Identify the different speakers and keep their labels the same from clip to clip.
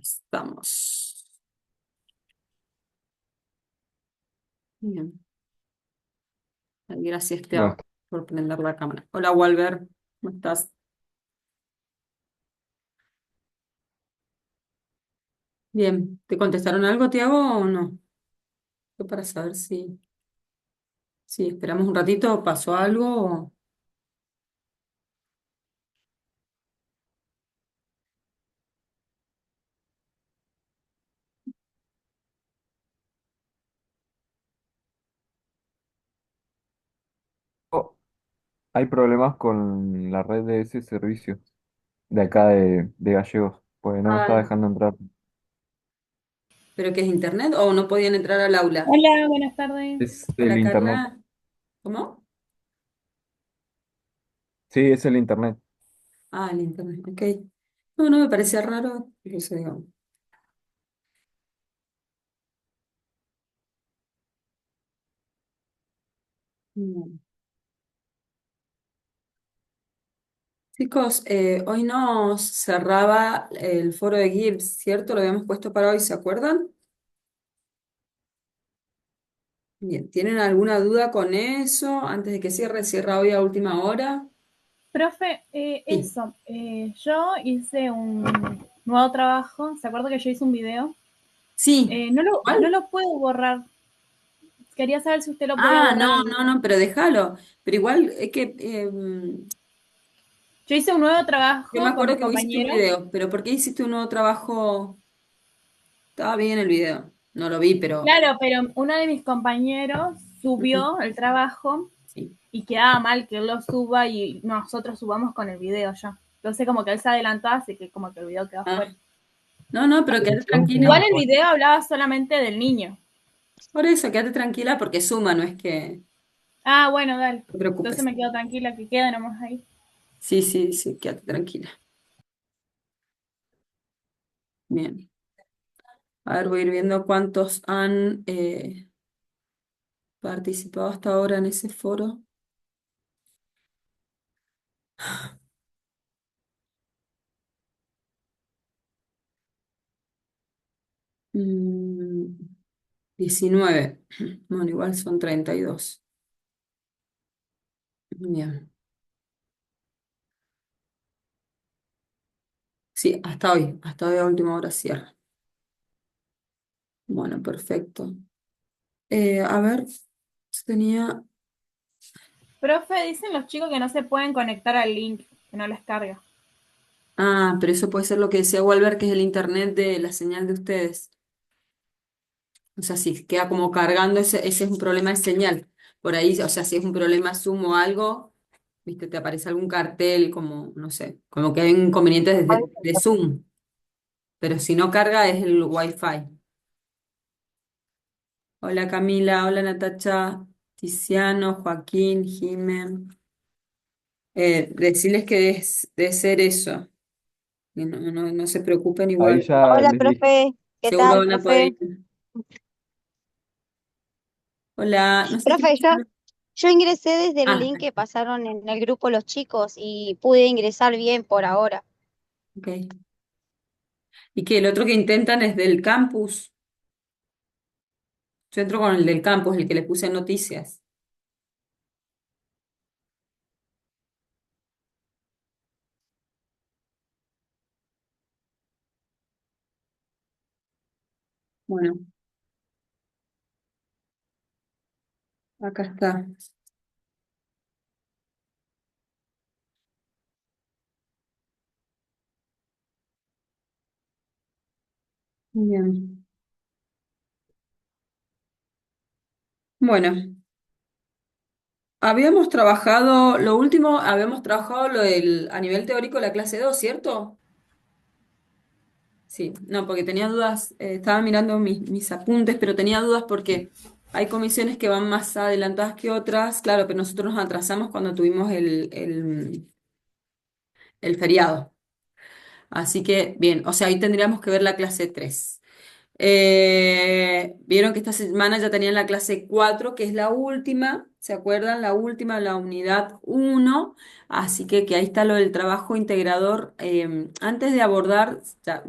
Speaker 1: Estamos. Bien. Gracias,
Speaker 2: Bueno,
Speaker 1: Teo, por prender la cámara. Hola, Walver. ¿Cómo estás? Bien. ¿Te contestaron algo, Tiago, o no? Yo para saber si esperamos un ratito, pasó algo.
Speaker 2: hay problemas con la red de ese servicio de acá de Gallegos, pues no me está
Speaker 1: Ah,
Speaker 2: dejando entrar.
Speaker 1: ¿pero qué es internet o no podían entrar al aula?
Speaker 3: Hola, buenas tardes.
Speaker 2: Es el
Speaker 1: Hola,
Speaker 2: internet.
Speaker 1: Carla. ¿Cómo?
Speaker 2: Sí, es el internet.
Speaker 1: Ah, el internet, ok. No, no me parecía raro, por eso digo. Mm. Chicos, hoy nos cerraba el foro de Gibbs, ¿cierto? Lo habíamos puesto para hoy, ¿se acuerdan? Bien, ¿tienen alguna duda con eso? Antes de que cierre, cierra hoy a última hora.
Speaker 3: Profe,
Speaker 1: Sí.
Speaker 3: yo hice un nuevo trabajo. ¿Se acuerda que yo hice un video?
Speaker 1: Sí.
Speaker 3: No
Speaker 1: ¿Cuál?
Speaker 3: lo puedo borrar. Quería saber si usted lo podía
Speaker 1: Ah,
Speaker 3: borrar
Speaker 1: no,
Speaker 3: el
Speaker 1: no,
Speaker 3: video.
Speaker 1: no, pero déjalo. Pero igual es que
Speaker 3: Yo hice un nuevo
Speaker 1: yo me
Speaker 3: trabajo con
Speaker 1: acuerdo
Speaker 3: mis
Speaker 1: que vos hiciste un
Speaker 3: compañeros.
Speaker 1: video, pero ¿por qué hiciste un nuevo trabajo? Estaba bien el video. No lo vi, pero
Speaker 3: Claro, pero uno de mis compañeros
Speaker 1: ujú,
Speaker 3: subió el trabajo
Speaker 1: sí.
Speaker 3: y quedaba mal que él lo suba y nosotros subamos con el video ya. Entonces como que él se adelantó, así que como que el video quedó
Speaker 1: Ah,
Speaker 3: fuera.
Speaker 1: no, no, pero quédate tranquila.
Speaker 3: Igual el video hablaba solamente del niño.
Speaker 1: Por eso, quédate tranquila porque suma, no es que no
Speaker 3: Ah, bueno, dale.
Speaker 1: te
Speaker 3: Entonces
Speaker 1: preocupes.
Speaker 3: me quedo tranquila que quede nomás ahí.
Speaker 1: Sí, sí, sí, quédate tranquila. Bien. A ver, voy a ir viendo cuántos han participado hasta ahora en ese foro. Mm, 19. Bueno, igual son 32. Bien. Sí, hasta hoy a última hora cierra. Bueno, perfecto. A ver, tenía...
Speaker 3: Profe, dicen los chicos que no se pueden conectar al link, que no les carga.
Speaker 1: Ah, pero eso puede ser lo que decía Walter, que es el internet de la señal de ustedes. O sea, si queda como cargando, ese es un problema de señal. Por ahí, o sea, si es un problema Zoom o algo, viste, te aparece algún cartel como, no sé, como que hay inconvenientes de Zoom. Pero si no carga es el Wi-Fi. Hola Camila, hola Natacha, Tiziano, Joaquín, Jimen. Decirles que de ser eso, que no se preocupen
Speaker 2: Ahí
Speaker 1: igual.
Speaker 2: ya
Speaker 4: Hola,
Speaker 2: les dije.
Speaker 4: profe. ¿Qué
Speaker 1: Seguro
Speaker 4: tal,
Speaker 1: van a poder
Speaker 4: profe?
Speaker 1: ir. Hola, no sé qué
Speaker 4: Profe,
Speaker 1: pasó.
Speaker 4: yo ingresé desde el
Speaker 1: Ah,
Speaker 4: link que pasaron en el grupo los chicos y pude ingresar bien por ahora.
Speaker 1: ok. Y que el otro que intentan es del campus. Yo entro con el del campus, el que le puse noticias. Bueno, acá está. Bien. Bueno, habíamos trabajado, lo último, habíamos trabajado lo del, a nivel teórico la clase 2, ¿cierto? Sí, no, porque tenía dudas, estaba mirando mis apuntes, pero tenía dudas porque hay comisiones que van más adelantadas que otras, claro, pero nosotros nos atrasamos cuando tuvimos el feriado. Así que, bien, o sea, hoy tendríamos que ver la clase 3. Vieron que esta semana ya tenían la clase 4 que es la última. ¿Se acuerdan? La última, la unidad uno. Así que ahí está lo del trabajo integrador. Antes de abordar, ya,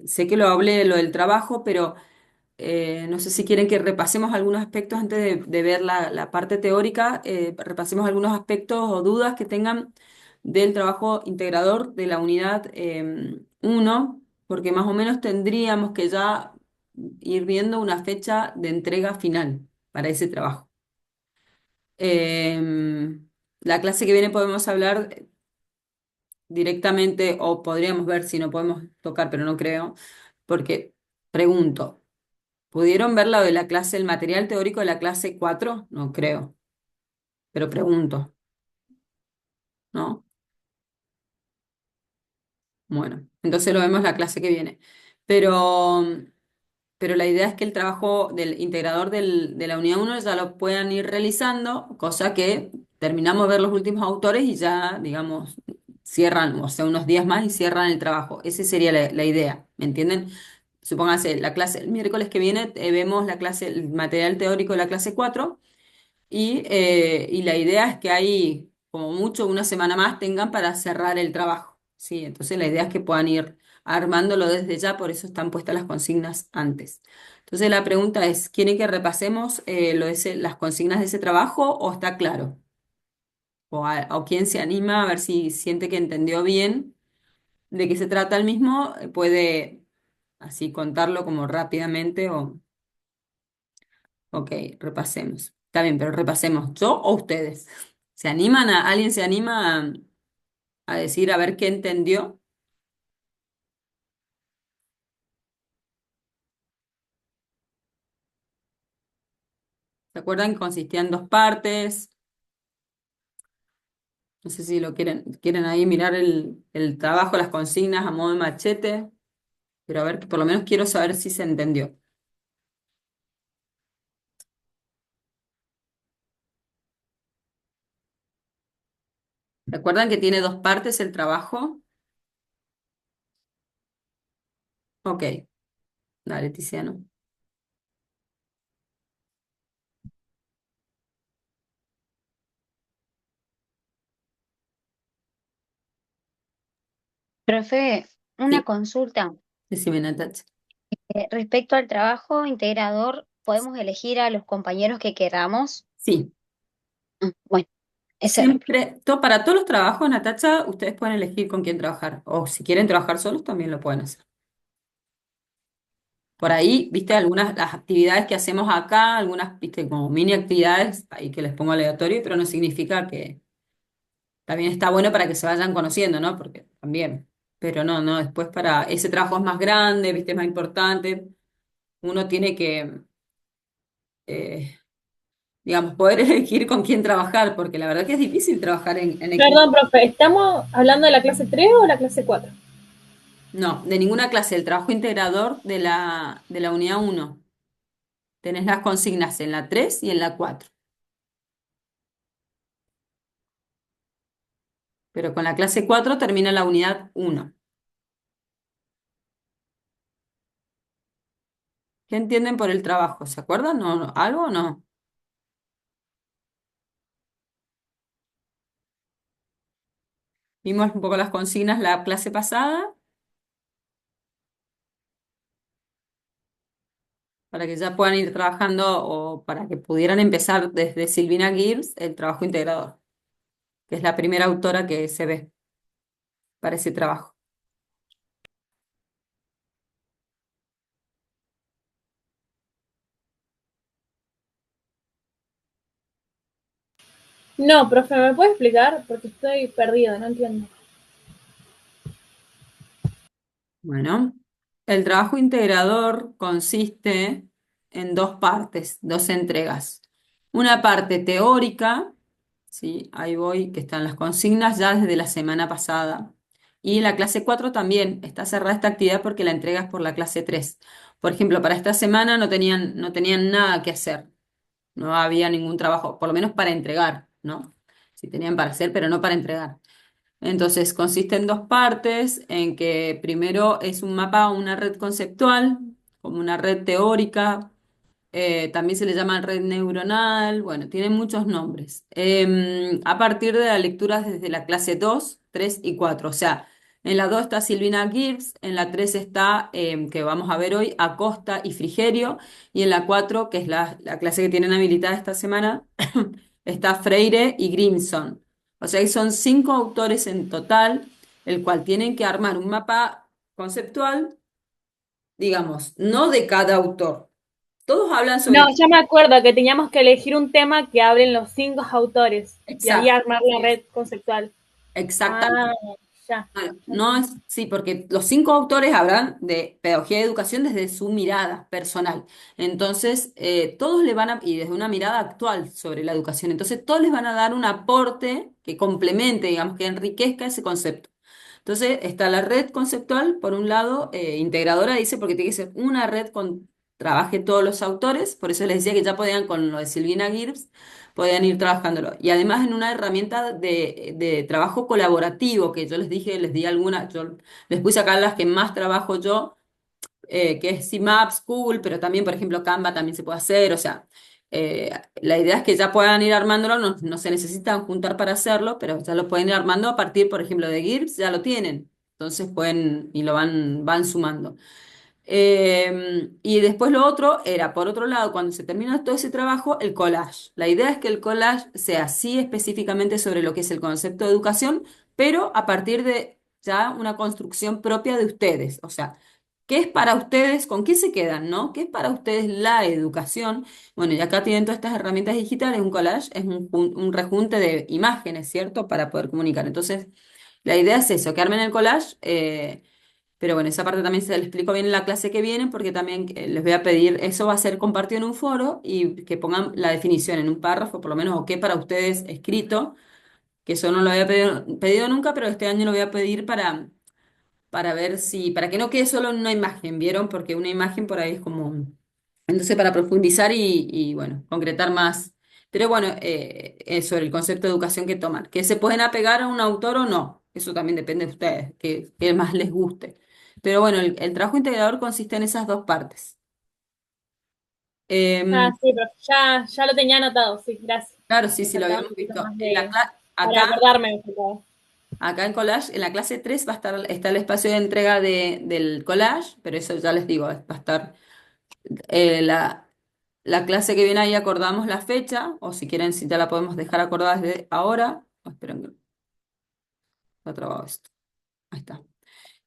Speaker 1: sé que lo hablé de lo del trabajo, pero no sé si quieren que repasemos algunos aspectos antes de ver la parte teórica, repasemos algunos aspectos o dudas que tengan del trabajo integrador de la unidad 1, porque más o menos tendríamos que ya ir viendo una fecha de entrega final para ese trabajo. La clase que viene podemos hablar directamente o podríamos ver si no podemos tocar, pero no creo, porque pregunto. ¿Pudieron ver lo de la clase, el material teórico de la clase 4? No creo, pero pregunto, ¿no? Bueno, entonces lo vemos la clase que viene. Pero, pero la idea es que el trabajo del integrador de la unidad uno ya lo puedan ir realizando, cosa que terminamos de ver los últimos autores y ya, digamos, cierran, o sea, unos días más y cierran el trabajo. Esa sería la idea, ¿me entienden? Supónganse, la clase, el miércoles que viene vemos la clase, el material teórico de la clase 4. Y la idea es que hay como mucho una semana más tengan para cerrar el trabajo. Sí, entonces la idea es que puedan ir armándolo desde ya, por eso están puestas las consignas antes. Entonces la pregunta es, ¿quieren que repasemos las consignas de ese trabajo o está claro? O quién se anima a ver si siente que entendió bien de qué se trata el mismo, puede así contarlo como rápidamente o... Ok, repasemos. Está bien, pero repasemos. ¿Yo o ustedes? ¿Alguien se anima a decir a ver qué entendió? ¿Se acuerdan que consistía en dos partes? No sé si lo quieren ahí mirar el trabajo, las consignas a modo de machete, pero a ver, que por lo menos quiero saber si se entendió. ¿Se acuerdan que tiene dos partes el trabajo? Ok, dale, Tiziano.
Speaker 4: Profe, una
Speaker 1: Sí,
Speaker 4: consulta.
Speaker 1: decime, Natacha.
Speaker 4: Respecto al trabajo integrador, ¿podemos elegir a los compañeros que queramos?
Speaker 1: Sí,
Speaker 4: Bueno, esa era.
Speaker 1: siempre, para todos los trabajos, Natacha, ustedes pueden elegir con quién trabajar. O si quieren trabajar solos, también lo pueden hacer. Por ahí, viste, algunas, las actividades que hacemos acá, algunas, viste, como mini actividades, ahí que les pongo aleatorio, pero no significa que también está bueno para que se vayan conociendo, ¿no? Porque también, pero no, después para ese trabajo es más grande, viste, es más importante, uno tiene que, eh, digamos, poder elegir con quién trabajar, porque la verdad que es difícil trabajar en equipo.
Speaker 3: Perdón, profe, ¿estamos hablando de la clase 3 o la clase 4?
Speaker 1: No, de ninguna clase, el trabajo integrador de la unidad uno. Tenés las consignas en la 3 y en la 4. Pero con la clase 4 termina la unidad uno. ¿Qué entienden por el trabajo? ¿Se acuerdan? ¿Algo o no? Vimos un poco las consignas la clase pasada para que ya puedan ir trabajando o para que pudieran empezar desde Silvina Gibbs el trabajo integrador, que es la primera autora que se ve para ese trabajo.
Speaker 3: No, profe, ¿me puede explicar? Porque estoy perdido, no entiendo.
Speaker 1: Bueno, el trabajo integrador consiste en dos partes, dos entregas. Una parte teórica, ¿sí? Ahí voy, que están las consignas ya desde la semana pasada. Y la clase 4 también está cerrada esta actividad porque la entrega es por la clase 3. Por ejemplo, para esta semana no tenían nada que hacer, no había ningún trabajo, por lo menos para entregar, ¿no? Sí tenían para hacer, pero no para entregar. Entonces, consiste en dos partes, en que primero es un mapa, una red conceptual, como una red teórica, también se le llama red neuronal, bueno, tiene muchos nombres. A partir de las lecturas desde la clase 2, 3 y 4. O sea, en la 2 está Silvina Gibbs, en la 3 está, que vamos a ver hoy, Acosta y Frigerio, y en la 4, que es la clase que tienen habilitada esta semana, está Freire y Grimson. O sea, que son 5 autores en total, el cual tienen que armar un mapa conceptual, digamos, no de cada autor. Todos hablan
Speaker 3: No,
Speaker 1: sobre...
Speaker 3: ya me acuerdo que teníamos que elegir un tema que hablen los 5 autores y ahí
Speaker 1: Exacto,
Speaker 3: armar la red conceptual. Ah,
Speaker 1: exactamente.
Speaker 3: ya.
Speaker 1: Claro, no es, sí, porque los 5 autores hablan de pedagogía y educación desde su mirada personal. Entonces, todos le van a, y desde una mirada actual sobre la educación. Entonces, todos les van a dar un aporte que complemente, digamos, que enriquezca ese concepto. Entonces, está la red conceptual, por un lado, integradora, dice, porque tiene que ser una red con trabaje todos los autores. Por eso les decía que ya podían, con lo de Silvina Gibbs, podían ir trabajándolo. Y además en una herramienta de trabajo colaborativo, que yo les dije, les di alguna, yo les puse acá las que más trabajo yo, que es CMaps, Google, pero también, por ejemplo, Canva también se puede hacer. O sea, la idea es que ya puedan ir armándolo, no se necesitan juntar para hacerlo, pero ya lo pueden ir armando a partir, por ejemplo, de GIRPS, ya lo tienen. Entonces pueden y lo van sumando. Y después lo otro era, por otro lado, cuando se termina todo ese trabajo, el collage. La idea es que el collage sea así específicamente sobre lo que es el concepto de educación, pero a partir de ya una construcción propia de ustedes. O sea, ¿qué es para ustedes? ¿Con qué se quedan, no? ¿Qué es para ustedes la educación? Bueno, y acá tienen todas estas herramientas digitales. Un collage es un rejunte de imágenes, ¿cierto? Para poder comunicar. Entonces, la idea es eso, que armen el collage. Pero bueno, esa parte también se la explico bien en la clase que viene, porque también les voy a pedir, eso va a ser compartido en un foro y que pongan la definición en un párrafo, por lo menos, o qué para ustedes escrito, que eso no lo había pedido nunca, pero este año lo voy a pedir para ver si, para que no quede solo en una imagen, ¿vieron? Porque una imagen por ahí es como, entonces para profundizar y bueno, concretar más. Pero bueno, sobre el concepto de educación que toman, que se pueden apegar a un autor o no, eso también depende de ustedes, que más les guste. Pero bueno, el trabajo integrador consiste en esas dos partes.
Speaker 3: Ah,
Speaker 1: Em,
Speaker 3: sí, pero ya lo tenía anotado, sí, gracias.
Speaker 1: claro, sí,
Speaker 3: Me
Speaker 1: sí, lo
Speaker 3: faltaba un
Speaker 1: habíamos
Speaker 3: poquito
Speaker 1: visto.
Speaker 3: más
Speaker 1: En la
Speaker 3: de, para
Speaker 1: acá,
Speaker 3: acordarme me faltaba.
Speaker 1: acá en Collage, en la clase 3 va a estar, está el espacio de entrega del collage, pero eso ya les digo, va a estar la clase que viene ahí acordamos la fecha, o si quieren, si ya la podemos dejar acordada desde ahora. Oh, esperen que está trabado esto. Ahí está.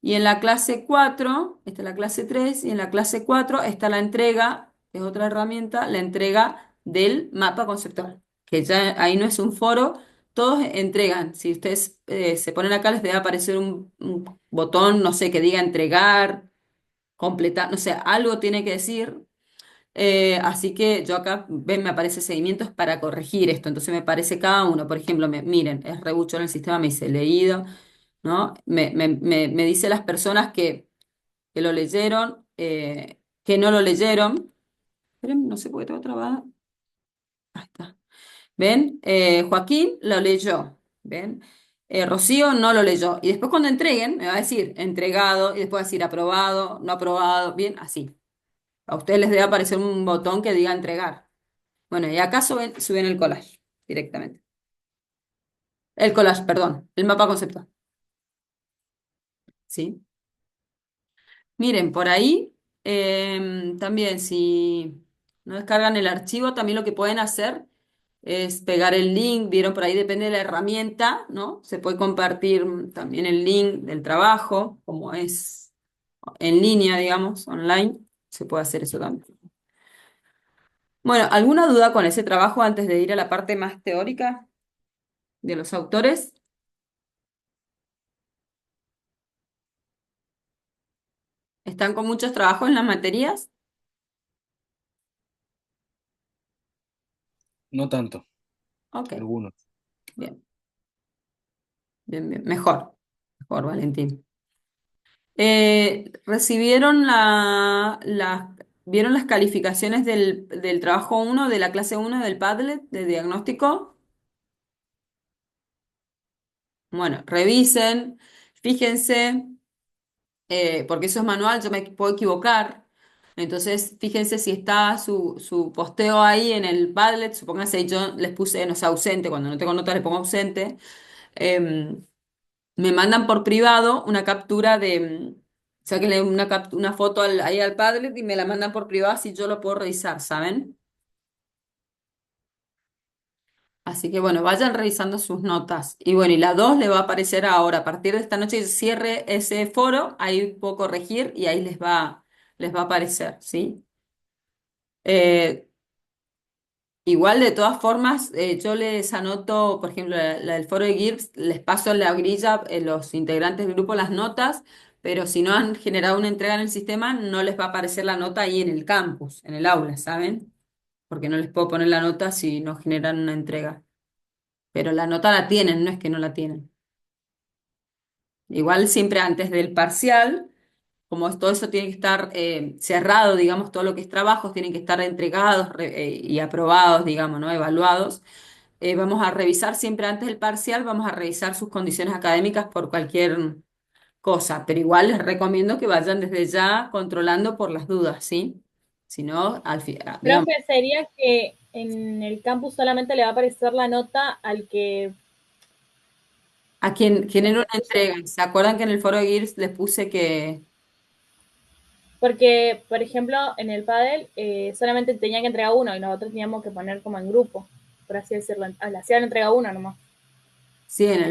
Speaker 1: Y en la clase 4 esta es la clase 3 y en la clase 4 está la entrega, que es otra herramienta, la entrega del mapa conceptual, que ya ahí no es un foro, todos entregan. Si ustedes se ponen acá, les debe aparecer un botón, no sé, que diga entregar, completar, no sé, algo tiene que decir. Así que yo acá, ven, me aparece seguimientos para corregir esto. Entonces me parece cada uno. Por ejemplo, miren, es rebucho en el sistema, me dice leído, ¿no? Me dice las personas que lo leyeron, que no lo leyeron. Esperen, no sé por qué tengo trabada. Ahí está. ¿Ven? Joaquín lo leyó. ¿Ven? Rocío no lo leyó. Y después cuando entreguen, me va a decir entregado, y después va a decir aprobado, no aprobado, bien, así. A ustedes les debe aparecer un botón que diga entregar. Bueno, y acá suben el collage directamente. El collage, perdón, el mapa conceptual. ¿Sí? Miren, por ahí también si no descargan el archivo, también lo que pueden hacer es pegar el link. Vieron por ahí, depende de la herramienta, ¿no? Se puede compartir también el link del trabajo, como es en línea, digamos, online. Se puede hacer eso también. Bueno, ¿alguna duda con ese trabajo antes de ir a la parte más teórica de los autores? ¿Están con muchos trabajos en las materias?
Speaker 5: No tanto,
Speaker 1: Ok,
Speaker 5: algunos.
Speaker 1: bien, bien, bien. Mejor, mejor, Valentín. ¿Recibieron vieron las calificaciones del trabajo uno de la clase uno del Padlet de diagnóstico? Bueno, revisen, fíjense, porque eso es manual, yo me puedo equivocar. Entonces, fíjense si está su posteo ahí en el Padlet, supónganse, yo les puse, no sé, ausente, cuando no tengo notas le pongo ausente, em, me mandan por privado una captura sáquenle una foto ahí al Padlet y me la mandan por privado así yo lo puedo revisar, ¿saben? Así que bueno, vayan revisando sus notas. Y bueno, y la 2 le va a aparecer ahora. A partir de esta noche cierre ese foro, ahí puedo corregir y ahí les va a aparecer, ¿sí? Eh, Igual de todas formas, yo les anoto, por ejemplo, la del foro de GIRPS, les paso en la grilla, los integrantes del grupo las notas, pero si no han generado una entrega en el sistema, no les va a aparecer la nota ahí en el campus, en el aula, ¿saben? Porque no les puedo poner la nota si no generan una entrega. Pero la nota la tienen, no es que no la tienen. Igual siempre antes del parcial, como todo eso tiene que estar cerrado, digamos, todo lo que es trabajos tienen que estar entregados y aprobados, digamos, ¿no? Evaluados. Vamos a revisar siempre antes del parcial, vamos a revisar sus condiciones académicas por cualquier cosa, pero igual les recomiendo que vayan desde ya controlando por las dudas, ¿sí? Si no, digamos,
Speaker 3: Profe, sería que en el campus solamente le va a aparecer la nota al que
Speaker 1: a quien genere una
Speaker 3: puso.
Speaker 1: entrega. ¿Se acuerdan que en el foro de GIRS les puse que
Speaker 3: Porque, por ejemplo, en el pádel solamente tenía que entregar uno y nosotros teníamos que poner como en grupo, por así decirlo. Le hacía la entrega uno nomás.
Speaker 1: sí, en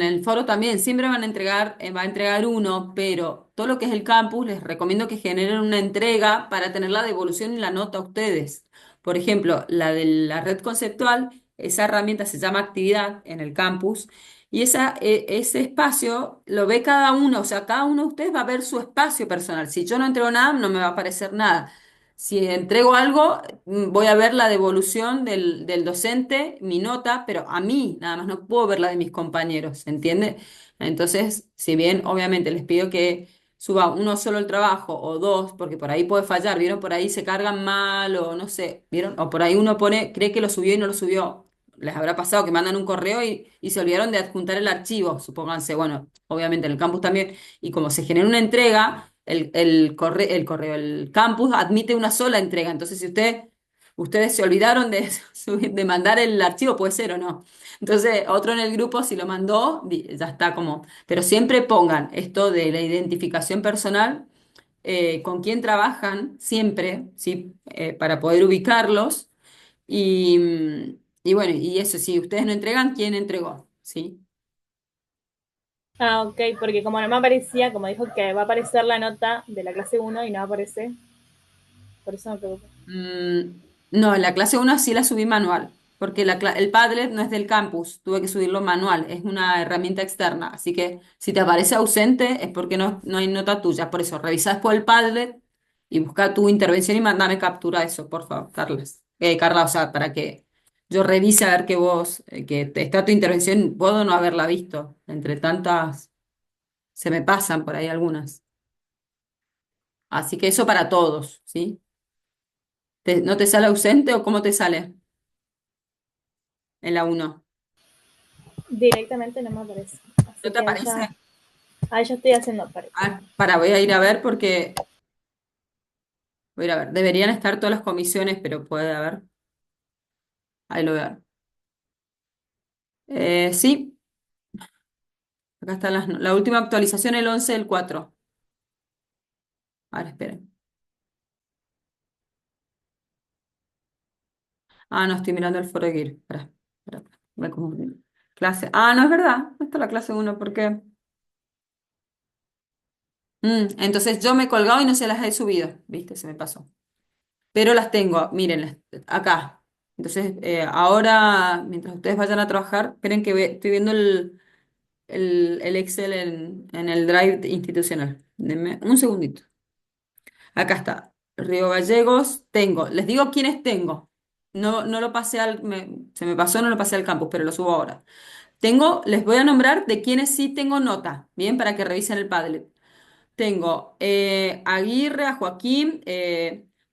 Speaker 1: el foro también siempre van a entregar, va a entregar uno, pero todo lo que es el campus les recomiendo que generen una entrega para tener la devolución y la nota a ustedes. Por ejemplo, la de la red conceptual, esa herramienta se llama actividad en el campus y ese espacio lo ve cada uno, o sea, cada uno de ustedes va a ver su espacio personal. Si yo no entrego nada, no me va a aparecer nada. Si entrego algo, voy a ver la devolución del docente, mi nota, pero a mí nada más no puedo ver la de mis compañeros, ¿entiende? Entonces, si bien obviamente les pido que suba uno solo el trabajo o dos, porque por ahí puede fallar, ¿vieron? Por ahí se cargan mal o no sé, ¿vieron? O por ahí uno cree que lo subió y no lo subió. Les habrá pasado que mandan un correo y se olvidaron de adjuntar el archivo, supónganse, bueno, obviamente en el campus también, y como se genera una entrega el campus admite una sola entrega. Entonces, si ustedes se olvidaron de, de mandar el archivo, puede ser o no. Entonces, otro en el grupo, si lo mandó, ya está como. Pero siempre pongan esto de la identificación personal, con quién trabajan, siempre, ¿sí? Para poder ubicarlos. Y bueno, y eso, si ustedes no entregan, ¿quién entregó? ¿Sí?
Speaker 3: Ah, ok, porque como no me aparecía, como dijo que va a aparecer la nota de la clase uno y no aparece, por eso me preocupo.
Speaker 1: No, en la clase uno sí la subí manual, porque el Padlet no es del campus, tuve que subirlo manual, es una herramienta externa, así que si te aparece ausente es porque no hay nota tuya, por eso revisa después el Padlet y busca tu intervención y mandame captura de eso, por favor, Carla, o sea, para que yo revise a ver que está tu intervención, puedo no haberla visto, entre tantas se me pasan por ahí algunas, así que eso para todos, ¿sí? ¿No te sale ausente o cómo te sale en la uno?
Speaker 3: Directamente no me aparece.
Speaker 1: ¿No
Speaker 3: Así
Speaker 1: te
Speaker 3: que
Speaker 1: aparece?
Speaker 3: ahí ya estoy haciendo aparecer.
Speaker 1: Ah, voy a ir a ver porque, voy a ir a ver, deberían estar todas las comisiones, pero puede haber, ahí lo voy a ver. Sí, acá están la última actualización el 11 del 4. Ahora, esperen. Ah, no, estoy mirando el foro de Gear. Espera, voy como- Clase. Ah, no es verdad, no está la clase uno. ¿Por qué? Entonces yo me he colgado y no se las he subido, ¿viste? Se me pasó. Pero las tengo, mírenlas, acá. Entonces, ahora, mientras ustedes vayan a trabajar, esperen que estoy viendo el Excel en el Drive institucional. Denme un segundito. Acá está. Río Gallegos, tengo. Les digo quiénes tengo. No lo pasé se me pasó, no lo pasé al campus, pero lo subo ahora. Les voy a nombrar de quiénes sí tengo nota, bien, para que revisen el Padlet. Tengo Aguirre, a Joaquín,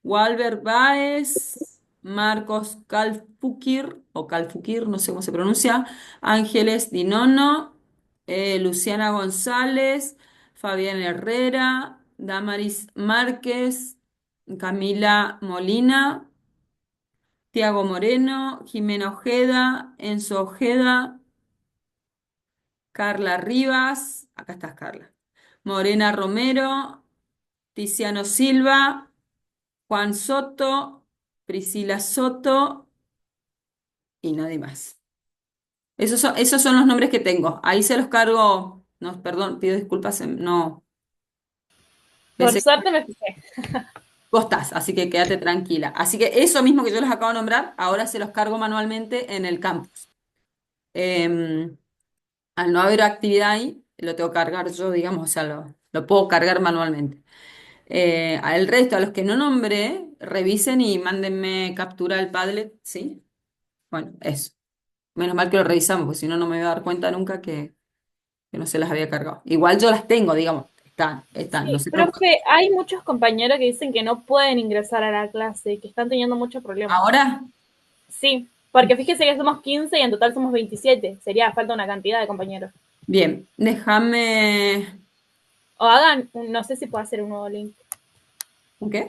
Speaker 1: Walber Báez, Marcos Calfukir, o Calfukir, no sé cómo se pronuncia, Ángeles Dinono, Luciana González, Fabián Herrera, Damaris Márquez, Camila Molina, Tiago Moreno, Jimena Ojeda, Enzo Ojeda, Carla Rivas, acá estás Carla, Morena Romero, Tiziano Silva, Juan Soto, Priscila Soto y nadie más. Esos son los nombres que tengo. Ahí se los cargo. No, perdón, pido disculpas. No,
Speaker 3: Por
Speaker 1: pensé que
Speaker 3: suerte me fijé.
Speaker 1: vos estás, así que quédate tranquila. Así que eso mismo que yo les acabo de nombrar, ahora se los cargo manualmente en el campus. Eh, Al no haber actividad ahí, lo tengo que cargar yo, digamos, o sea, lo puedo cargar manualmente. Al resto, a los que no nombré, revisen y mándenme captura del Padlet, ¿sí? Bueno, eso. Menos mal que lo revisamos, porque si no, no me voy a dar cuenta nunca que no se las había cargado. Igual yo las tengo, digamos, están, no
Speaker 3: Sí,
Speaker 1: se preocupen.
Speaker 3: profe, hay muchos compañeros que dicen que no pueden ingresar a la clase y que están teniendo muchos problemas.
Speaker 1: Ahora,
Speaker 3: Sí, porque fíjese que somos 15 y en total somos 27. Sería falta una cantidad de compañeros.
Speaker 1: bien, déjame.
Speaker 3: O hagan, no sé si puedo hacer un
Speaker 1: ¿Qué?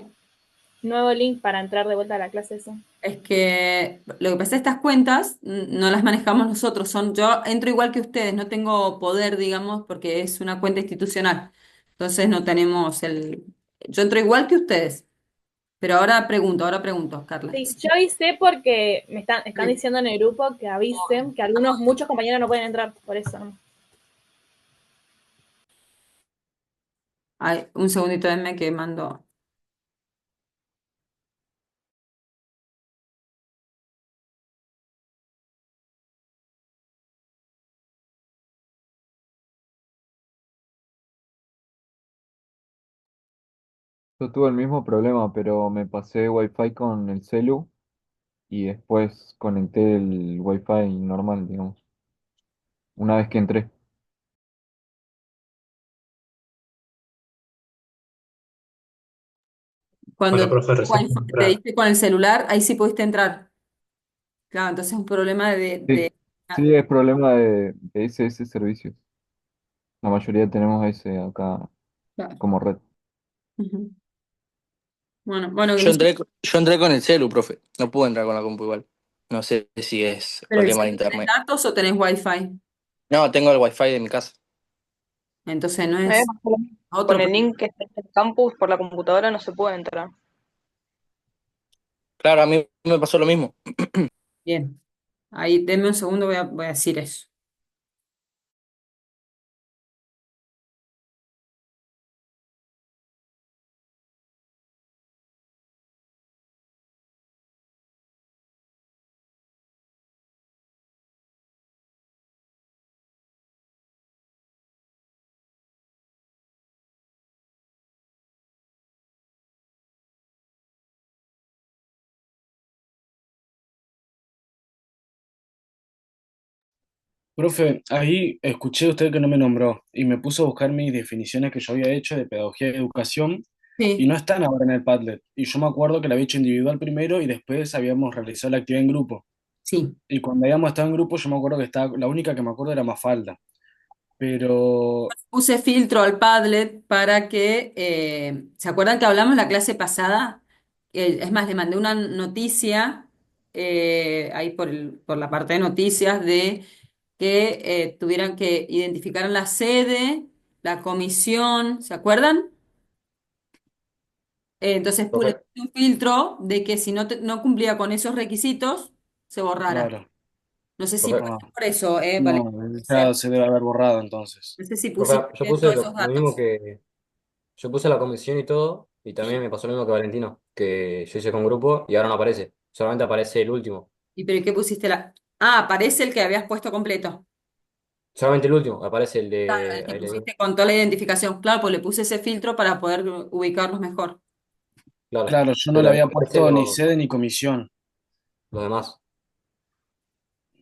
Speaker 3: nuevo link para entrar de vuelta a la clase eso.
Speaker 1: Es que lo que pasa es que estas cuentas no las manejamos nosotros, yo entro igual que ustedes, no tengo poder, digamos, porque es una cuenta institucional. Entonces no tenemos yo entro igual que ustedes, pero ahora pregunto, Carla.
Speaker 3: Sí,
Speaker 1: Sí.
Speaker 3: yo avisé porque están diciendo en el grupo que avisen que muchos compañeros no pueden entrar, por eso. ¿No?
Speaker 1: Ay, un segundito, denme que mando.
Speaker 2: Yo tuve el mismo problema, pero me pasé Wi-Fi con el celu y después conecté el Wi-Fi normal, digamos, una vez que entré.
Speaker 1: Cuando
Speaker 5: Hola,
Speaker 1: te
Speaker 5: profe, recién
Speaker 1: te
Speaker 5: entrar.
Speaker 1: diste con el celular, ahí sí pudiste entrar. Claro, entonces es un problema
Speaker 2: Sí, sí, es problema de ese servicio. La mayoría tenemos ese acá
Speaker 1: claro.
Speaker 2: como red.
Speaker 1: Ujú. Bueno, que
Speaker 6: Yo
Speaker 1: no sé,
Speaker 6: entré, yo entré con el celu, profe. No pude entrar con la compu igual. No sé si es
Speaker 1: pero el
Speaker 6: problema de
Speaker 1: celu tenés
Speaker 6: internet.
Speaker 1: datos o tenés wifi.
Speaker 6: No, tengo el wifi de mi casa.
Speaker 1: Entonces no es otro
Speaker 7: Con el
Speaker 1: problema.
Speaker 7: link que está en el campus por la computadora no se puede entrar.
Speaker 6: Claro, a mí me pasó lo mismo.
Speaker 1: Bien. Ahí, denme un segundo, voy a decir eso.
Speaker 5: Profe, ahí escuché usted que no me nombró y me puso a buscar mis definiciones que yo había hecho de pedagogía y educación y
Speaker 1: Sí,
Speaker 5: no están ahora en el Padlet. Y yo me acuerdo que la había hecho individual primero y después habíamos realizado la actividad en grupo.
Speaker 1: sí.
Speaker 5: Y cuando habíamos estado en grupo yo me acuerdo que estaba, la única que me acuerdo era Mafalda. Pero,
Speaker 1: Puse filtro al Padlet para que, ¿se acuerdan que hablamos la clase pasada? Es más, le mandé una noticia ahí por la parte de noticias de que tuvieran que identificar la sede, la comisión, ¿se acuerdan? Entonces le
Speaker 5: Profe.
Speaker 1: puse un filtro de que si no cumplía con esos requisitos, se borrara.
Speaker 5: Claro,
Speaker 1: No sé si
Speaker 5: ah,
Speaker 1: por eso,
Speaker 5: no,
Speaker 1: Valentín, puede
Speaker 5: ya
Speaker 1: ser.
Speaker 5: se debe haber borrado entonces.
Speaker 1: No sé si
Speaker 8: Profe,
Speaker 1: pusiste
Speaker 8: yo
Speaker 1: bien
Speaker 8: puse
Speaker 1: todos esos
Speaker 8: lo mismo
Speaker 1: datos.
Speaker 8: que. Yo puse la comisión y todo, y también me pasó lo mismo que Valentino, que yo hice con grupo y ahora no aparece. Solamente aparece el último.
Speaker 1: ¿Y pero qué pusiste la? Ah, aparece el que habías puesto completo.
Speaker 8: Solamente el último, aparece el
Speaker 1: Claro, el
Speaker 8: de.
Speaker 1: que
Speaker 8: Ahí le digo.
Speaker 1: pusiste con toda la identificación. Claro, pues le puse ese filtro para poder ubicarlos mejor.
Speaker 8: Claro.
Speaker 5: Claro, yo no le
Speaker 8: Pero no
Speaker 5: había
Speaker 8: aparecen
Speaker 5: puesto ni sede ni comisión.
Speaker 8: los demás.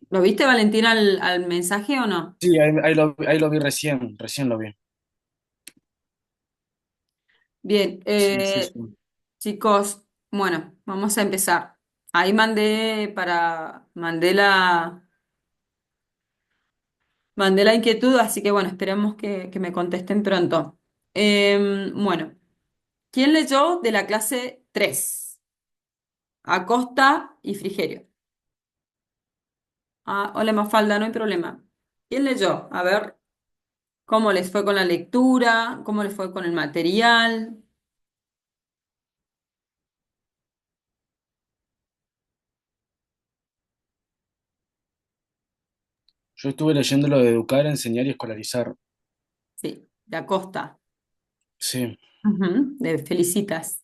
Speaker 1: ¿Lo viste, Valentín, al mensaje o no?
Speaker 5: Sí, ahí lo vi recién lo vi.
Speaker 1: Bien,
Speaker 5: Sí, sí, sí.
Speaker 1: chicos, bueno, vamos a empezar. Ahí mandé la inquietud, así que bueno, esperemos que me contesten pronto. Bueno, ¿quién leyó de la clase Tres. Acosta y Frigerio. Ah, hola Mafalda, no hay problema. ¿Quién leyó? A ver, ¿cómo les fue con la lectura? ¿Cómo les fue con el material?
Speaker 5: Yo estuve leyendo lo de educar, enseñar y escolarizar.
Speaker 1: Sí, de Acosta.
Speaker 5: Sí.
Speaker 1: Ujú, de Felicitas.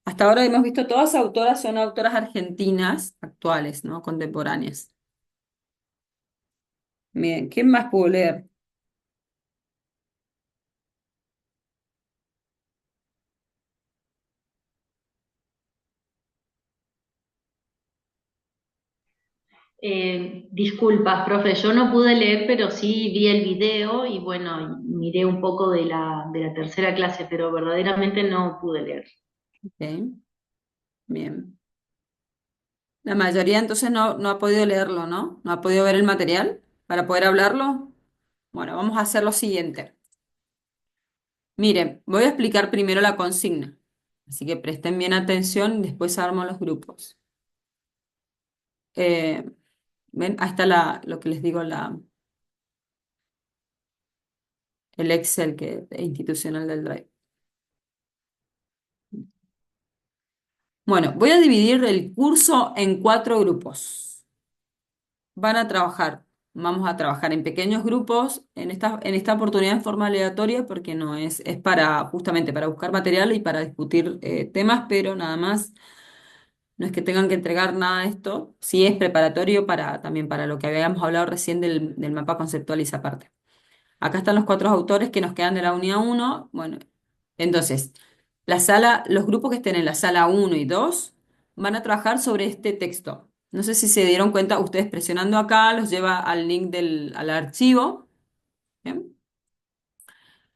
Speaker 1: Hasta ahora hemos visto todas autoras, son autoras argentinas actuales, ¿no? Contemporáneas. Bien, ¿quién más puedo leer?
Speaker 9: Disculpas, profe, yo no pude leer, pero sí vi el video y bueno, miré un poco de la tercera clase, pero verdaderamente no pude leer.
Speaker 1: Ok, bien. La mayoría entonces no ha podido leerlo, ¿no? No ha podido ver el material para poder hablarlo. Bueno, vamos a hacer lo siguiente. Miren, voy a explicar primero la consigna. Así que presten bien atención y después armo los grupos. Eh, ¿Ven? Ahí está lo que les digo, el Excel institucional del Drive. Bueno, voy a dividir el curso en 4 grupos. Van a trabajar, vamos a trabajar en pequeños grupos, en esta oportunidad en forma aleatoria, porque no es para justamente para buscar material y para discutir temas, pero nada más. No es que tengan que entregar nada de esto, sí es preparatorio también para lo que habíamos hablado recién del mapa conceptual y esa parte. Acá están los 4 autores que nos quedan de la unidad uno. Bueno, entonces, los grupos que estén en la sala uno y 2 van a trabajar sobre este texto. No sé si se dieron cuenta, ustedes presionando acá los lleva al link al archivo. ¿Bien?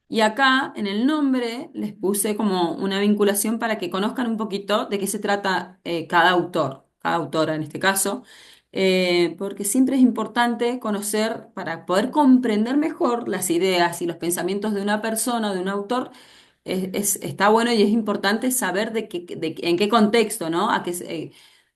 Speaker 1: Y acá en el nombre les puse como una vinculación para que conozcan un poquito de qué se trata cada autor, cada autora en este caso, porque siempre es importante conocer para poder comprender mejor las ideas y los pensamientos de una persona, de un autor. Está bueno y es importante saber en qué contexto, ¿no?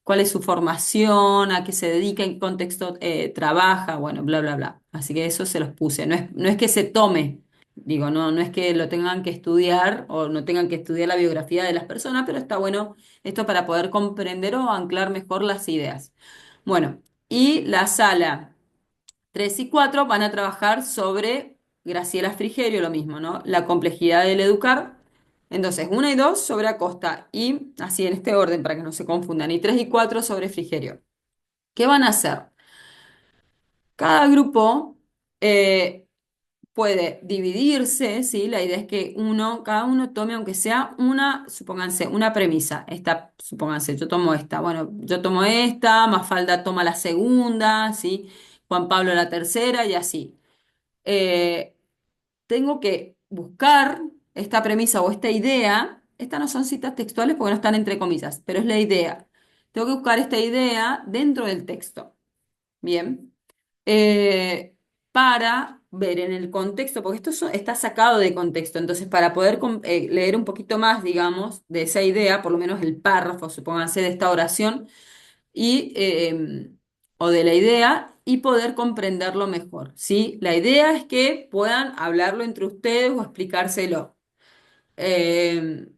Speaker 1: Cuál es su formación, a qué se dedica, en qué contexto trabaja, bueno, bla, bla, bla. Así que eso se los puse. No es que se tome. Digo, no es que lo tengan que estudiar o no tengan que estudiar la biografía de las personas, pero está bueno esto para poder comprender o anclar mejor las ideas. Bueno, y la sala 3 y 4 van a trabajar sobre Graciela Frigerio, lo mismo, ¿no? La complejidad del educar. Entonces, 1 y 2 sobre Acosta y así en este orden para que no se confundan. Y 3 y 4 sobre Frigerio. ¿Qué van a hacer? Cada grupo puede dividirse, ¿sí? La idea es que cada uno tome, aunque sea supónganse, una premisa. Supónganse, yo tomo esta, bueno, yo tomo esta, Mafalda toma la segunda, ¿sí? Juan Pablo la tercera y así. Eh, Tengo que buscar esta premisa o esta idea. Estas no son citas textuales porque no están entre comillas, pero es la idea. Tengo que buscar esta idea dentro del texto. Bien. Eh, para ver en el contexto, porque está sacado de contexto, entonces para poder leer un poquito más, digamos, de esa idea, por lo menos el párrafo, supónganse, de esta oración, o de la idea, y poder comprenderlo mejor, ¿sí? La idea es que puedan hablarlo entre ustedes o explicárselo. Eh,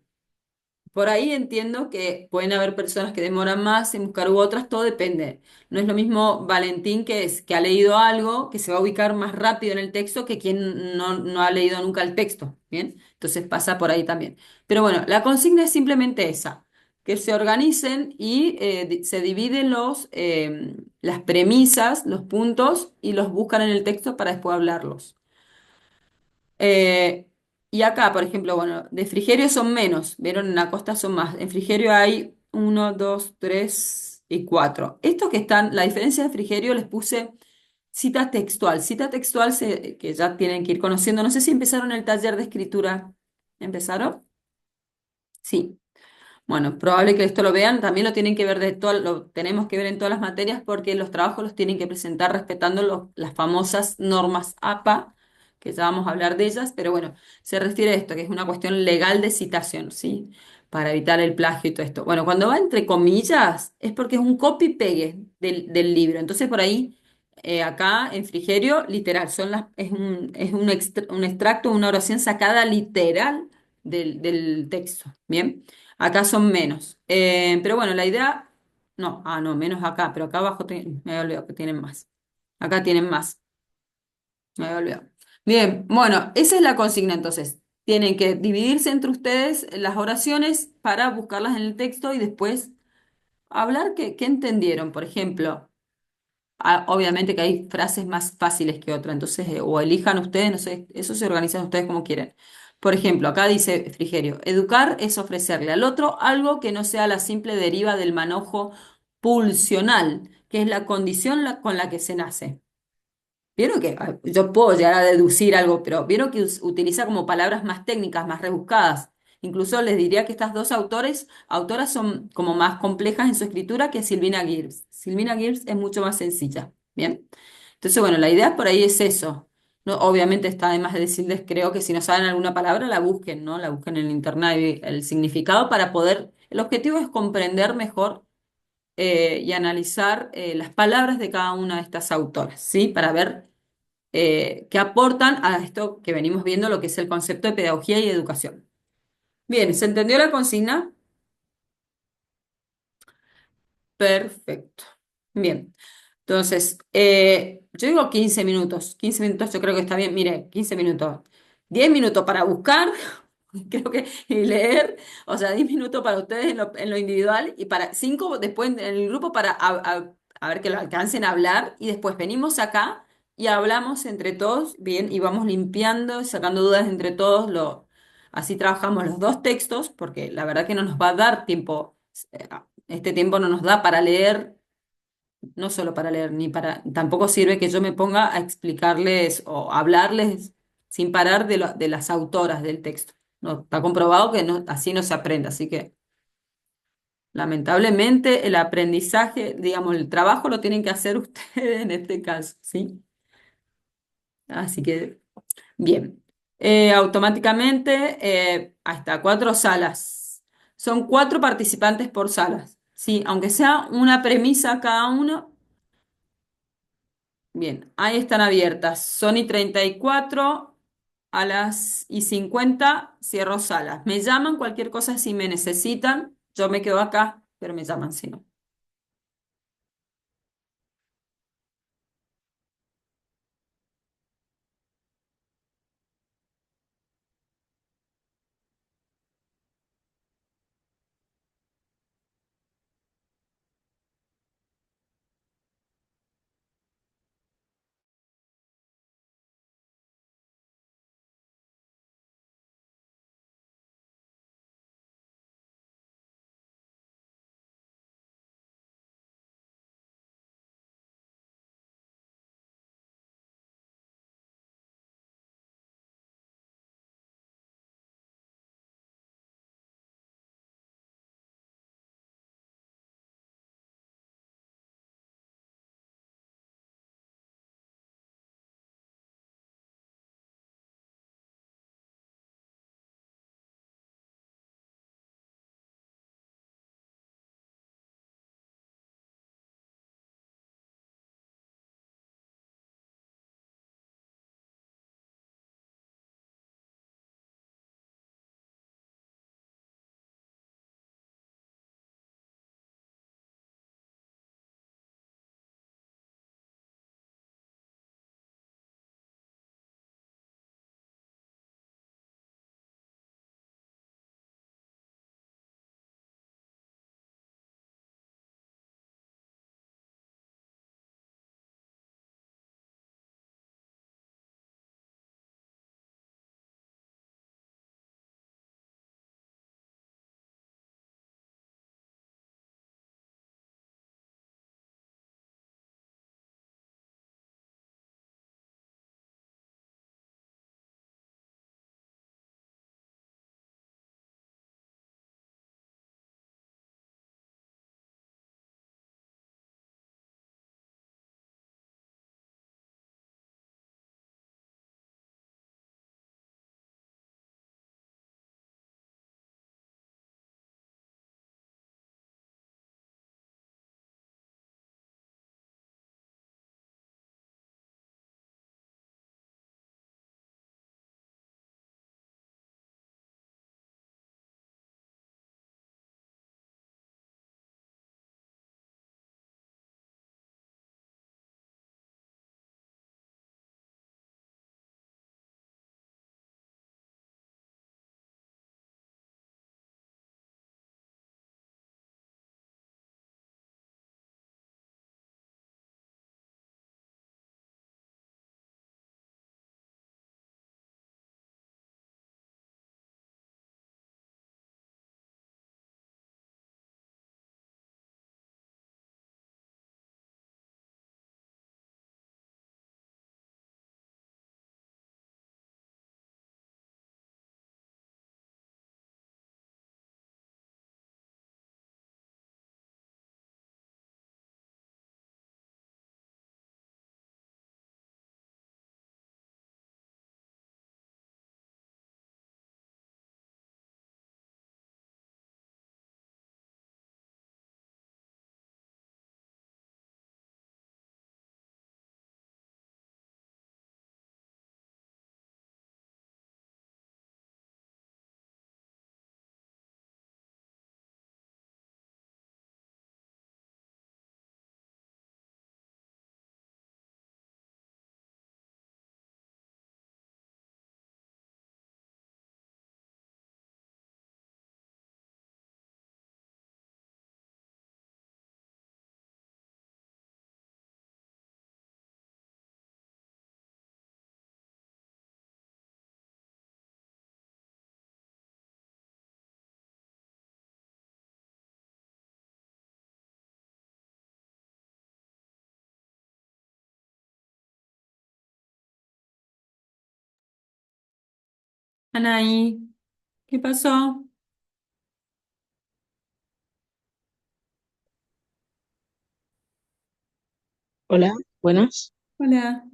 Speaker 1: por ahí entiendo que pueden haber personas que demoran más en buscar u otras, todo depende. No es lo mismo Valentín que ha leído algo, que se va a ubicar más rápido en el texto que quien no ha leído nunca el texto, ¿bien? Entonces pasa por ahí también. Pero bueno, la consigna es simplemente esa, que se organicen y se dividen las premisas, los puntos y los buscan en el texto para después hablarlos. Eh, y acá, por ejemplo, bueno, de Frigerio son menos, vieron en la costa son más. En Frigerio hay uno, dos, tres y cuatro. Estos que están, la diferencia de Frigerio les puse cita textual. Cita textual que ya tienen que ir conociendo. No sé si empezaron el taller de escritura. ¿Empezaron? Sí. Bueno, probable que esto lo vean. También lo tienen que ver lo tenemos que ver en todas las materias porque los trabajos los tienen que presentar respetando las famosas normas APA que ya vamos a hablar de ellas, pero bueno, se refiere a esto, que es una cuestión legal de citación, ¿sí? Para evitar el plagio y todo esto. Bueno, cuando va entre comillas, es porque es un copy-pegue del libro. Entonces, por ahí, acá en Frigerio, literal, un extracto, una oración sacada literal del texto. Bien, acá son menos. Pero bueno, la idea, no, no, menos acá, pero acá abajo me había olvidado que tienen más. Acá tienen más. Me había olvidado. Bien, bueno, esa es la consigna entonces. Tienen que dividirse entre ustedes las oraciones para buscarlas en el texto y después hablar qué entendieron. Por ejemplo, obviamente que hay frases más fáciles que otras, entonces o elijan ustedes, no sé, eso se organizan ustedes como quieren. Por ejemplo, acá dice Frigerio, educar es ofrecerle al otro algo que no sea la simple deriva del manojo pulsional, que es la condición con la que se nace. Vieron que yo puedo llegar a deducir algo, pero vieron que utiliza como palabras más técnicas, más rebuscadas. Incluso les diría que estas dos autoras son como más complejas en su escritura que Silvina Gibbs. Silvina Gibbs es mucho más sencilla. Bien. Entonces, bueno, la idea por ahí es eso. No, obviamente está además de decirles, creo que si no saben alguna palabra, la busquen, ¿no? La busquen en internet y el significado para poder. El objetivo es comprender mejor y analizar las palabras de cada una de estas autoras, ¿sí? Para ver que aportan a esto que venimos viendo, lo que es el concepto de pedagogía y educación. Bien, ¿se entendió la consigna? Perfecto. Bien. Entonces, yo digo 15 minutos. 15 minutos yo creo que está bien. Mire, 15 minutos. 10 minutos para buscar, creo que, y leer. O sea, 10 minutos para ustedes en lo individual y para 5 después en el grupo para a ver que lo alcancen a hablar. Y después venimos acá y hablamos entre todos, bien, y vamos limpiando, sacando dudas entre todos. Así trabajamos los dos textos, porque la verdad que no nos va a dar tiempo. Este tiempo no nos da para leer, no solo para leer, ni para, tampoco sirve que yo me ponga a explicarles o hablarles sin parar de las autoras del texto. No, está comprobado que no, así no se aprende, así que lamentablemente el aprendizaje, digamos, el trabajo lo tienen que hacer ustedes en este caso, ¿sí? Así que, bien. Automáticamente, ahí está, 4 salas. Son 4 participantes por salas, ¿sí? Aunque sea una premisa cada uno. Bien, ahí están abiertas. Son y 34 a las y 50 cierro salas. Me llaman cualquier cosa si me necesitan. Yo me quedo acá, pero me llaman si no. Anaí, ¿qué pasó?
Speaker 10: Hola, buenas.
Speaker 1: Hola,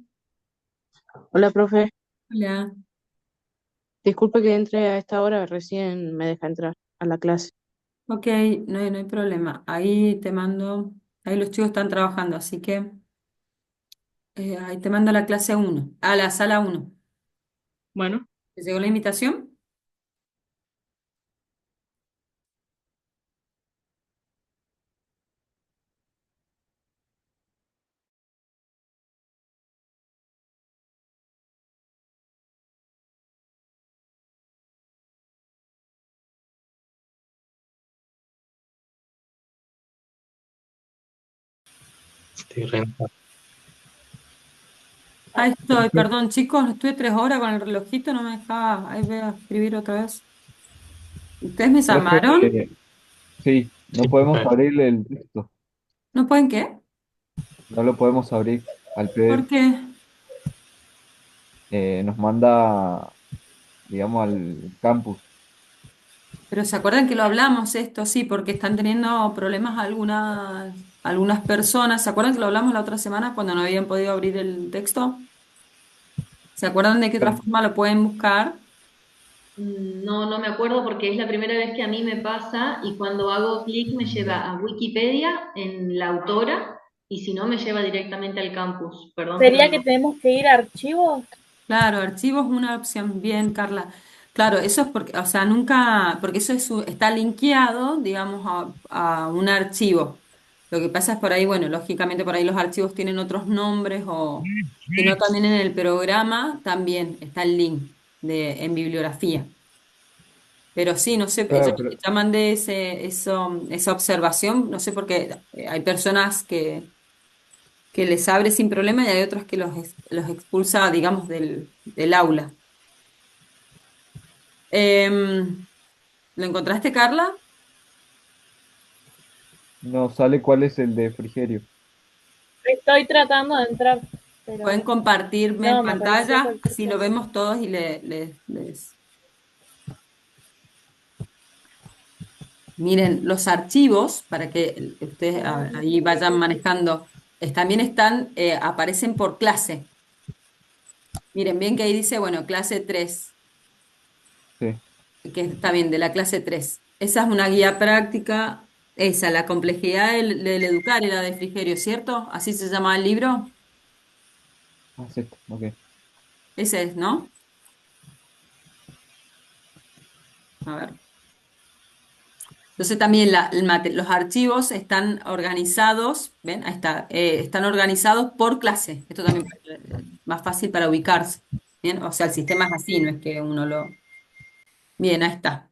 Speaker 10: Hola, profe.
Speaker 1: hola.
Speaker 10: Disculpe que entre a esta hora, recién me deja entrar a la clase.
Speaker 1: Ok, no hay problema. Ahí te mando, ahí los chicos están trabajando, así que ahí te mando a la clase uno, a la sala uno.
Speaker 10: Bueno,
Speaker 1: ¿Te llegó la invitación?
Speaker 8: Estoy re-
Speaker 1: Ahí estoy, perdón chicos, estuve 3 horas con el relojito, no me dejaba, ahí voy a escribir otra vez. ¿Ustedes me
Speaker 2: Profe,
Speaker 1: llamaron?
Speaker 2: sí,
Speaker 8: Sí,
Speaker 2: no podemos
Speaker 8: profe.
Speaker 2: abrirle el texto,
Speaker 1: ¿No pueden qué?
Speaker 2: no lo podemos abrir al
Speaker 1: ¿Por
Speaker 2: PDF.
Speaker 1: qué?
Speaker 2: Nos manda, digamos, al campus.
Speaker 1: Pero ¿se acuerdan que lo hablamos esto? Sí, porque están teniendo problemas algunas personas. ¿Se acuerdan que lo hablamos la otra semana cuando no habían podido abrir el texto? ¿Se acuerdan de qué otra forma lo pueden buscar?
Speaker 9: No, no me acuerdo porque es la primera vez que a mí me pasa y cuando hago clic me lleva a Wikipedia en la autora y si no me lleva directamente al campus. Perdón, pero
Speaker 3: ¿Sería que
Speaker 9: no.
Speaker 3: tenemos que ir a archivos?
Speaker 1: Claro, archivos es una opción. Bien, Carla. Claro, eso es porque, o sea, nunca, porque eso está linkeado, digamos, a un archivo. Lo que pasa es por ahí, bueno, lógicamente por ahí los archivos tienen otros nombres o, sino también en el programa también está el link en bibliografía. Pero sí, no sé,
Speaker 2: Claro, pero
Speaker 1: ya mandé esa observación, no sé por qué hay personas que les abre sin problema y hay otros que los expulsa, digamos, del aula. ¿Lo encontraste, Carla?
Speaker 2: no sale cuál es el de Frigerio.
Speaker 3: Estoy tratando de entrar,
Speaker 1: Pueden
Speaker 3: pero
Speaker 1: compartirme
Speaker 3: no, me apareció
Speaker 1: pantalla,
Speaker 3: cualquier
Speaker 1: así lo
Speaker 3: cosa.
Speaker 1: vemos todos y Miren, los archivos, para que ustedes ahí vayan manejando, también aparecen por clase. Miren, bien que ahí dice, bueno, clase 3,
Speaker 2: Sí,
Speaker 1: que está bien, de la clase 3. Esa es una guía práctica, esa, la complejidad del educar era de Frigerio, ¿cierto? Así se llama el libro.
Speaker 2: acepto, ok.
Speaker 1: Ese es, ¿no? A ver. Entonces también los archivos están organizados, ¿ven? Ahí está, están organizados por clase. Esto también más fácil para ubicarse. ¿Bien? O sea, el sistema es así, no es que uno lo... Bien, ahí está.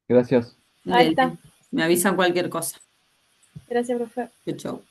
Speaker 2: Gracias.
Speaker 3: Ahí está.
Speaker 1: Dele. Me avisan cualquier cosa.
Speaker 3: Gracias, profe.
Speaker 1: Chau, chau.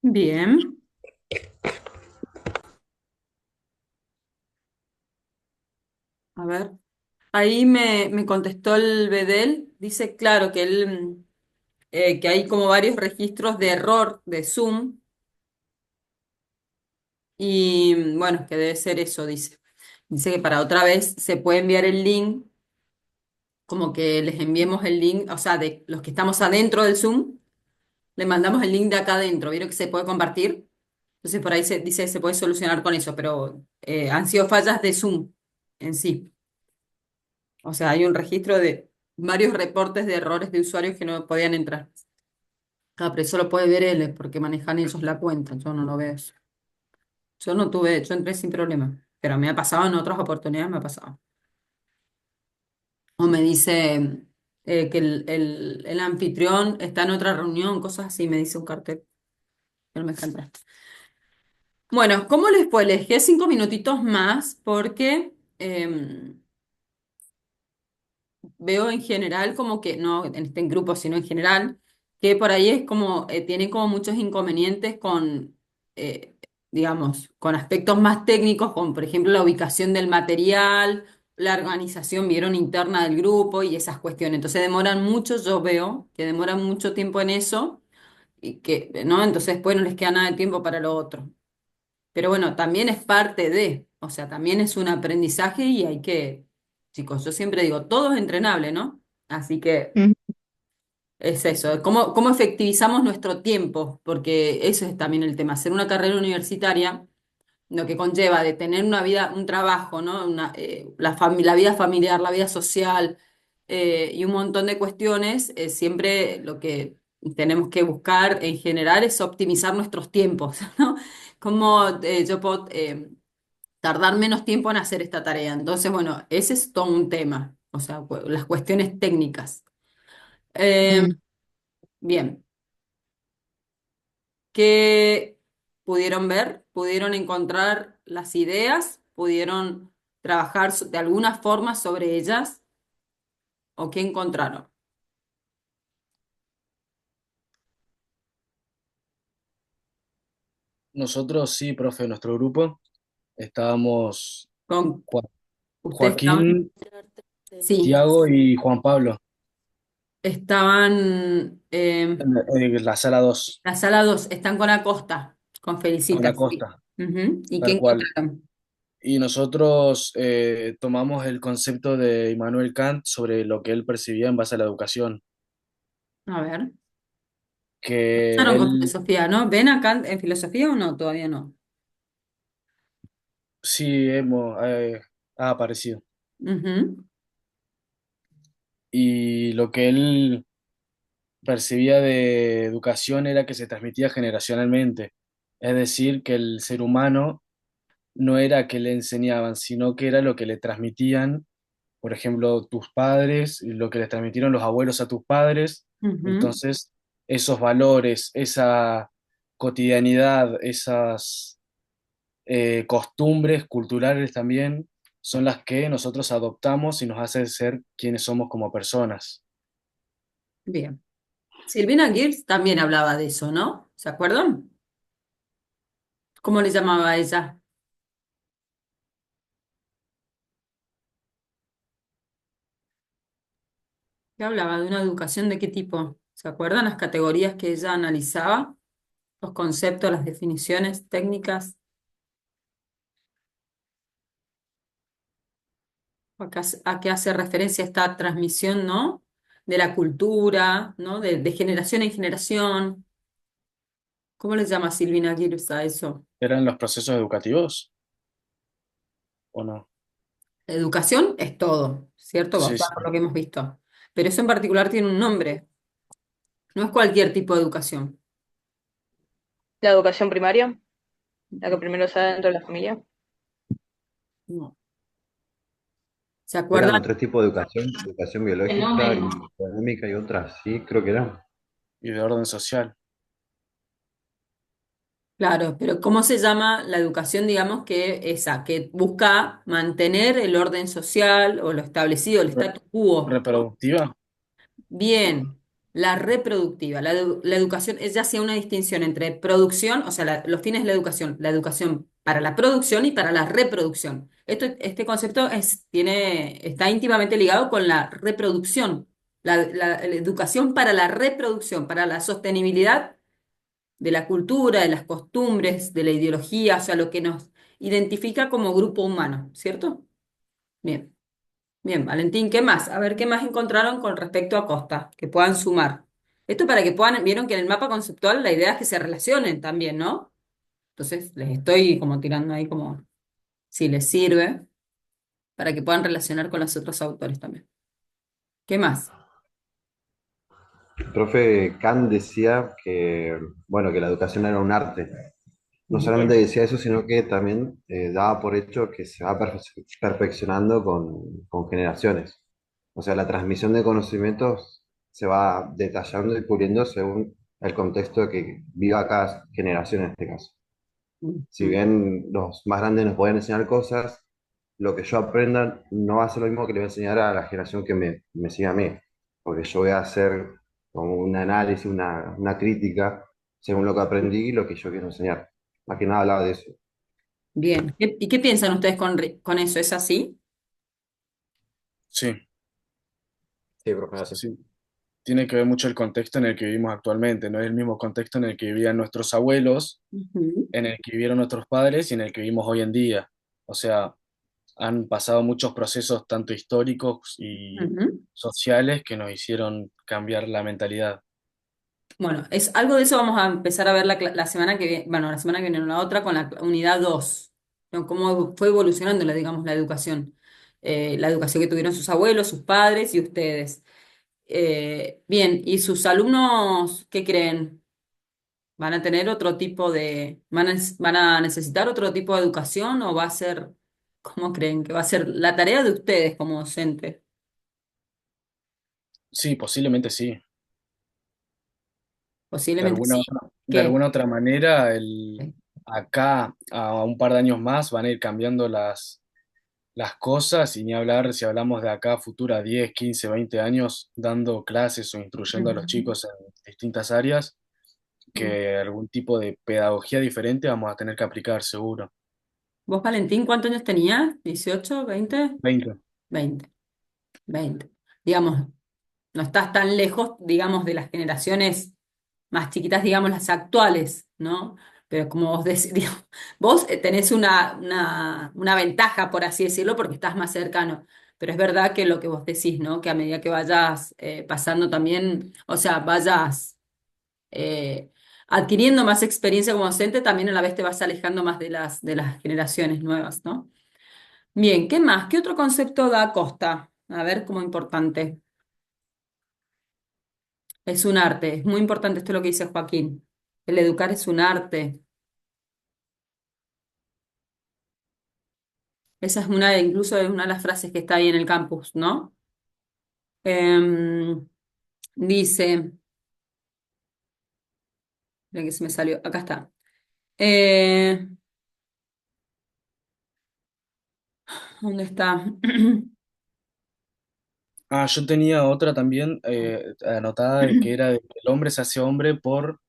Speaker 1: Bien. A ver. Ahí me contestó el Bedel. Dice, claro, que él, que hay como varios registros de error de Zoom. Y bueno, que debe ser eso, dice. Dice que para otra vez se puede enviar el link, como que les enviemos el link, o sea, de los que estamos adentro del Zoom, le mandamos el link de acá adentro. ¿Vieron que se puede compartir? Entonces por ahí se dice que se puede solucionar con eso, pero han sido fallas de Zoom en sí. O sea, hay un registro de varios reportes de errores de usuarios que no podían entrar. Ah, pero eso lo puede ver él, porque manejan ellos la cuenta. Yo no lo veo eso. Yo no tuve, yo entré sin problema, pero me ha pasado en otras oportunidades, me ha pasado. O me dice que el anfitrión está en otra reunión, cosas así, me dice un cartel. Pero me encanta. Bueno, ¿cómo les fue? Les dejé 5 minutitos más porque veo en general como que, no en este grupo, sino en general, que por ahí es como, tienen como muchos inconvenientes con, digamos, con aspectos más técnicos, como por ejemplo la ubicación del material, la organización, vieron, interna del grupo y esas cuestiones. Entonces demoran mucho, yo veo que demoran mucho tiempo en eso y que, ¿no? Entonces después no les queda nada de tiempo para lo otro. Pero bueno, también es parte de, o sea, también es un aprendizaje y hay que, chicos, yo siempre digo, todo es entrenable, ¿no? Así que
Speaker 10: Mm.
Speaker 1: es eso, cómo efectivizamos nuestro tiempo, porque eso es también el tema, hacer una carrera universitaria, lo que conlleva de tener una vida, un trabajo, ¿no? La vida familiar, la vida social y un montón de cuestiones, siempre lo que tenemos que buscar en general es optimizar nuestros tiempos, ¿no? Cómo yo puedo tardar menos tiempo en hacer esta tarea. Entonces, bueno, ese es todo un tema, o sea, las cuestiones técnicas. Eh,
Speaker 10: Mm.
Speaker 1: bien, ¿qué pudieron ver? ¿Pudieron encontrar las ideas? ¿Pudieron trabajar de alguna forma sobre ellas? ¿O qué encontraron?
Speaker 5: Nosotros sí, profe, nuestro grupo estábamos
Speaker 1: ¿Con
Speaker 5: Joa-
Speaker 1: ustedes estaban?
Speaker 5: Joaquín,
Speaker 1: Sí,
Speaker 5: Tiago y Juan Pablo
Speaker 1: estaban
Speaker 5: en la sala 2
Speaker 1: la sala 2 están con Acosta, con
Speaker 5: con
Speaker 1: Felicita, sí.
Speaker 5: Acosta,
Speaker 1: Ujú. ¿Y qué
Speaker 5: tal cual.
Speaker 1: encontraron?
Speaker 5: Y nosotros tomamos el concepto de Immanuel Kant sobre lo que él percibía en base a la educación,
Speaker 1: A ver.
Speaker 5: que
Speaker 1: Empezaron con
Speaker 5: él
Speaker 1: filosofía, ¿no? ¿Ven acá en filosofía o no? Todavía no.
Speaker 5: sí ha aparecido.
Speaker 1: Ujú.
Speaker 5: Y lo que él percibía de educación era que se transmitía generacionalmente, es decir, que el ser humano no era que le enseñaban, sino que era lo que le transmitían, por ejemplo, tus padres, y lo que les transmitieron los abuelos a tus padres.
Speaker 1: Ujú.
Speaker 5: Entonces, esos valores, esa cotidianidad, esas costumbres culturales también, son las que nosotros adoptamos y nos hacen ser quienes somos como personas.
Speaker 1: Bien. Silvina Gibbs también hablaba de eso, ¿no? ¿Se acuerdan? ¿Cómo le llamaba a ella? Que hablaba de una educación de qué tipo. ¿Se acuerdan las categorías que ella analizaba? Los conceptos, las definiciones técnicas. A qué hace referencia esta transmisión, ¿no? De la cultura, ¿no? De generación en generación. ¿Cómo le llama Silvina Gibbs a eso?
Speaker 5: ¿Eran los procesos educativos o no?
Speaker 1: Educación es todo, ¿cierto? O
Speaker 5: Sí,
Speaker 1: sea,
Speaker 5: sí.
Speaker 1: por lo que hemos visto. Pero eso en particular tiene un nombre. No es cualquier tipo de educación.
Speaker 7: La educación primaria, la que primero se da dentro de la familia.
Speaker 1: No. ¿Se
Speaker 11: Eran
Speaker 1: acuerdan?
Speaker 11: 3 tipos de educación, educación biológica y
Speaker 9: Fenómeno.
Speaker 11: económica y otras, sí, creo que eran.
Speaker 5: Y de orden social.
Speaker 1: Claro, pero ¿cómo se llama la educación, digamos, que esa, que busca mantener el orden social o lo establecido, el
Speaker 5: Re-
Speaker 1: status quo?
Speaker 5: reproductiva.
Speaker 1: Bien. la reproductiva. La educación ella hacía una distinción entre producción, o sea, los fines de la educación para la producción y para la reproducción. Este concepto está íntimamente ligado con la reproducción, la educación para la reproducción, para la sostenibilidad de la cultura, de las costumbres, de la ideología, o sea, lo que nos identifica como grupo humano, ¿cierto? Bien. Bien, Valentín, ¿qué más? A ver, ¿qué más encontraron con respecto a Costa? Que puedan sumar. Esto para que puedan, vieron que en el mapa conceptual la idea es que se relacionen también, ¿no? Entonces les estoy como tirando ahí como si les sirve para que puedan relacionar con los otros autores también. ¿Qué más?
Speaker 11: El profe Kant decía que, bueno, que la educación era un arte. No solamente
Speaker 1: Bien.
Speaker 11: decía eso, sino que también daba por hecho que se va perfeccionando con generaciones. O sea, la transmisión de conocimientos se va detallando y puliendo según el contexto que viva cada generación en este caso. Si
Speaker 1: Ujú.
Speaker 11: bien los más grandes nos pueden enseñar cosas, lo que yo aprenda no va a ser lo mismo que le voy a enseñar a la generación que me siga a mí, porque yo voy a hacer como un análisis, una crítica según lo que aprendí y lo que yo quiero enseñar. Más que nada hablaba de eso.
Speaker 1: Bien. ¿Y qué piensan ustedes con eso? ¿Es así?
Speaker 5: Sí,
Speaker 8: Sí, profe, así.
Speaker 5: sí. Tiene que ver mucho el contexto en el que vivimos actualmente. No es el mismo contexto en el que vivían nuestros abuelos,
Speaker 1: Ujú,
Speaker 5: en el que vivieron nuestros padres y en el que vivimos hoy en día. O sea, han pasado muchos procesos tanto históricos y
Speaker 1: ujú.
Speaker 5: sociales que nos hicieron cambiar la mentalidad.
Speaker 1: Bueno, es algo de eso vamos a empezar a ver la semana que viene, bueno, la semana que viene, o la otra con la unidad 2, ¿no? Cómo fue evolucionando, digamos, la educación que tuvieron sus abuelos, sus padres y ustedes. Bien, ¿y sus alumnos qué creen? ¿Van a tener otro tipo van a necesitar otro tipo de educación o va a ser, cómo creen que va a ser la tarea de ustedes como docentes?
Speaker 5: Sí, posiblemente sí.
Speaker 1: Posiblemente sí.
Speaker 5: De
Speaker 1: ¿Qué?
Speaker 5: alguna otra manera, acá a un par de años más van a ir cambiando las cosas y ni hablar si hablamos de acá a futura 10, 15, 20 años dando clases o instruyendo a los
Speaker 1: Ujú.
Speaker 5: chicos en distintas áreas, que algún tipo de pedagogía diferente vamos a tener que aplicar seguro.
Speaker 1: ¿Vos, Valentín, cuántos años tenías? ¿18, 20?
Speaker 5: 20.
Speaker 1: 20, 20. Digamos, no estás tan lejos, digamos, de las generaciones más chiquitas, digamos, las actuales, ¿no? Pero como vos decís, digamos, vos tenés una ventaja, por así decirlo, porque estás más cercano. Pero es verdad que lo que vos decís, ¿no? Que a medida que vayas pasando también, o sea, vayas eh, adquiriendo más experiencia como docente, también a la vez te vas alejando más de las generaciones nuevas, ¿no? Bien, ¿qué más? ¿Qué otro concepto da Costa? A ver, como importante. Es un arte, es muy importante esto lo que dice Joaquín. El educar es un arte. Esa es incluso es una de las frases que está ahí en el campus, ¿no? Em, dice, espera que se me salió, acá está. Eh, ¿Dónde está?
Speaker 5: Ah, yo tenía otra también anotada de que era de que el hombre se hace hombre por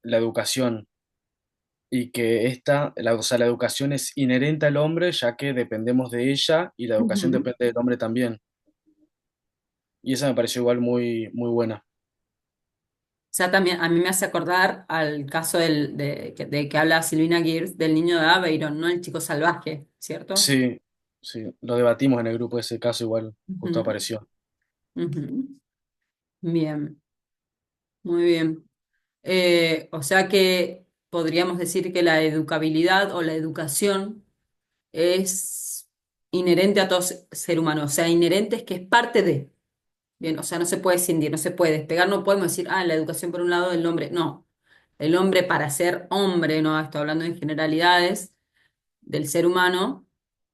Speaker 5: la educación y que o sea, la educación es inherente al hombre ya que dependemos de ella y la educación
Speaker 1: Ujú.
Speaker 5: depende del hombre también. Y esa me pareció igual muy, muy buena.
Speaker 1: O sea, también a mí me hace acordar al caso de que habla Silvina Gears del niño de Aveiro, ¿no? El chico salvaje, ¿cierto?
Speaker 5: Sí, sí, lo debatimos en el grupo ese caso igual, justo
Speaker 1: Ujú,
Speaker 5: apareció.
Speaker 1: ujú. Bien, muy bien. O sea que podríamos decir que la educabilidad o la educación es inherente a todo ser humano. O sea, inherente es que es parte de. Bien, o sea, no se puede escindir, no se puede despegar, no podemos decir, la educación por un lado del hombre. No, el hombre para ser hombre, no estoy hablando en generalidades del ser humano,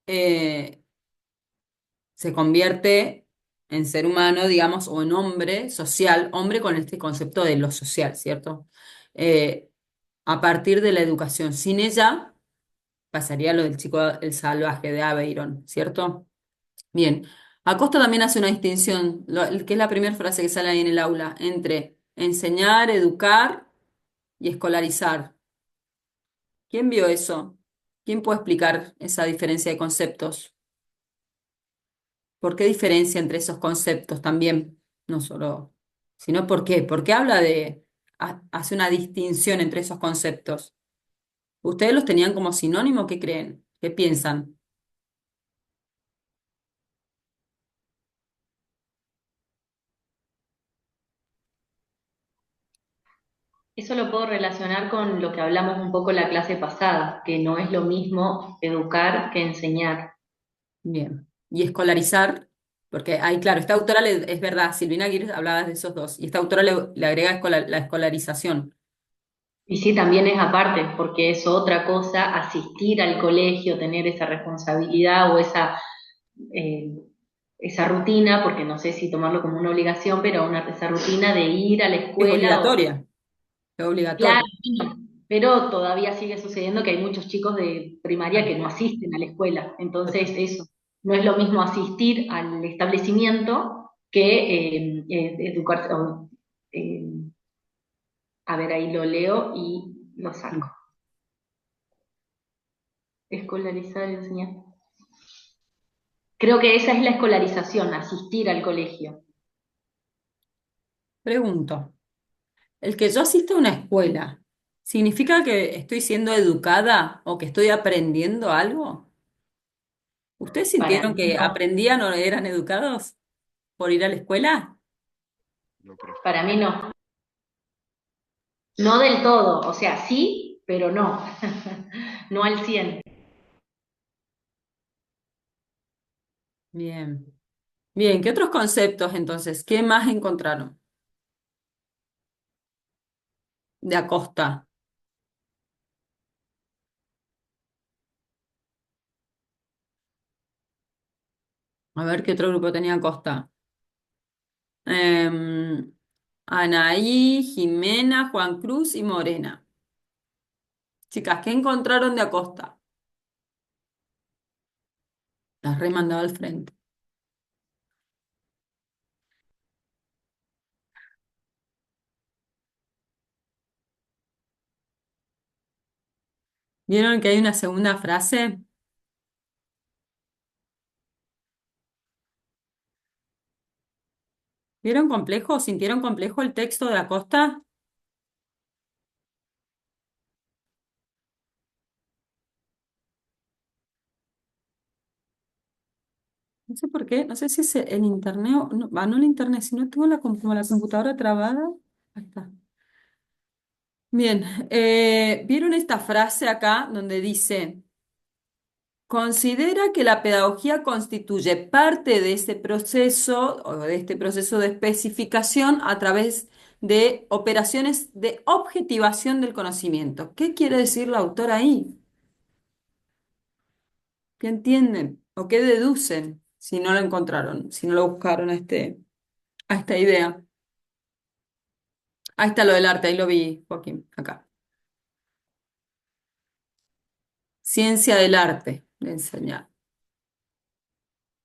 Speaker 1: eh, se convierte en ser humano, digamos, o en hombre social, hombre con este concepto de lo social, ¿cierto? Eh, a partir de la educación. Sin ella pasaría lo del chico el salvaje de Aveyron, ¿cierto? Bien. Acosta también hace una distinción, que es la primera frase que sale ahí en el aula, entre enseñar, educar y escolarizar. ¿Quién vio eso? ¿Quién puede explicar esa diferencia de conceptos? ¿Por qué diferencia entre esos conceptos también? No solo, sino por qué. ¿Por qué habla hace una distinción entre esos conceptos? ¿Ustedes los tenían como sinónimo? ¿Qué creen? ¿Qué piensan?
Speaker 9: Eso lo puedo relacionar con lo que hablamos un poco la clase pasada, que no es lo mismo educar que enseñar.
Speaker 1: Bien. Y escolarizar, porque ahí, claro, esta autora es verdad, Silvina Aguirre hablaba de esos dos, y esta autora le agrega la escolarización.
Speaker 9: Y sí, también es aparte, porque es otra cosa asistir al colegio, tener esa responsabilidad o eh, esa rutina, porque no sé si tomarlo como una obligación, pero esa rutina de ir a la
Speaker 1: Es
Speaker 9: escuela.
Speaker 1: obligatoria, es
Speaker 9: Claro,
Speaker 1: obligatoria.
Speaker 9: pero todavía sigue sucediendo que hay muchos chicos de primaria que no asisten a la escuela. Entonces, eso, no es lo mismo asistir al establecimiento que educarse. Eh, a ver, ahí lo leo y lo saco. Escolarizar, enseñar. Creo que esa es la escolarización, asistir al colegio.
Speaker 1: Pregunto, el que yo asista a una escuela, ¿significa que estoy siendo educada o que estoy aprendiendo algo? ¿Ustedes
Speaker 9: Para
Speaker 1: sintieron
Speaker 9: mí
Speaker 1: que
Speaker 9: no,
Speaker 1: aprendían o eran educados por ir a la escuela?
Speaker 9: para mí no. No del todo, o sea, sí, pero no. No al 100.
Speaker 1: Bien. Bien, ¿qué otros conceptos entonces? ¿Qué más encontraron de Acosta? A ver qué otro grupo tenía Acosta. Em, Anaí, Jimena, Juan Cruz y Morena. Chicas, ¿qué encontraron de Acosta? Las remandaba al frente. ¿Vieron que hay una segunda frase? ¿Vieron complejo? ¿Sintieron complejo el texto de Acosta? No sé por qué, no sé si es en internet o no, no en internet, si no tengo como la computadora trabada. Ahí está. Bien, ¿vieron esta frase acá donde dice, considera que la pedagogía constituye parte de ese proceso o de este proceso de especificación a través de operaciones de objetivación del conocimiento? ¿Qué quiere decir la autora ahí? ¿Qué entienden? ¿O qué deducen si no lo encontraron, si no lo buscaron a esta idea? Ahí está lo del arte, ahí lo vi, Joaquín, acá. Ciencia del arte, de enseñar.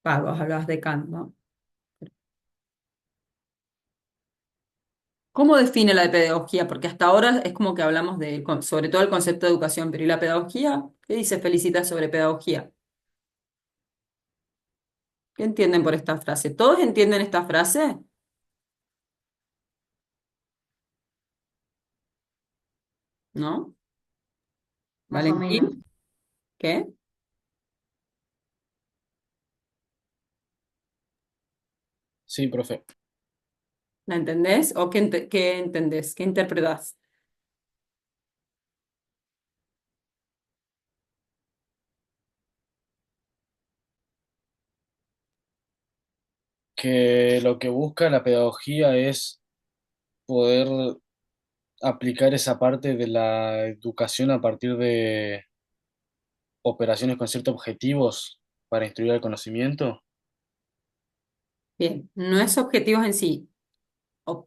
Speaker 1: Vos hablabas de Kant, ¿no? ¿Cómo define la pedagogía? Porque hasta ahora es como que hablamos sobre todo el concepto de educación, pero ¿y la pedagogía? ¿Qué dice Felicita sobre pedagogía? ¿Qué entienden por esta frase? ¿Todos entienden esta frase? ¿No?
Speaker 9: Más o menos.
Speaker 1: ¿Valentín? ¿Qué?
Speaker 5: Sí, profe.
Speaker 1: ¿La entendés? ¿O qué entendés? ¿Qué interpretás?
Speaker 5: Que lo que busca la pedagogía es poder aplicar esa parte de la educación a partir de operaciones con ciertos objetivos para instruir al conocimiento.
Speaker 1: Bien, no es objetivos en sí.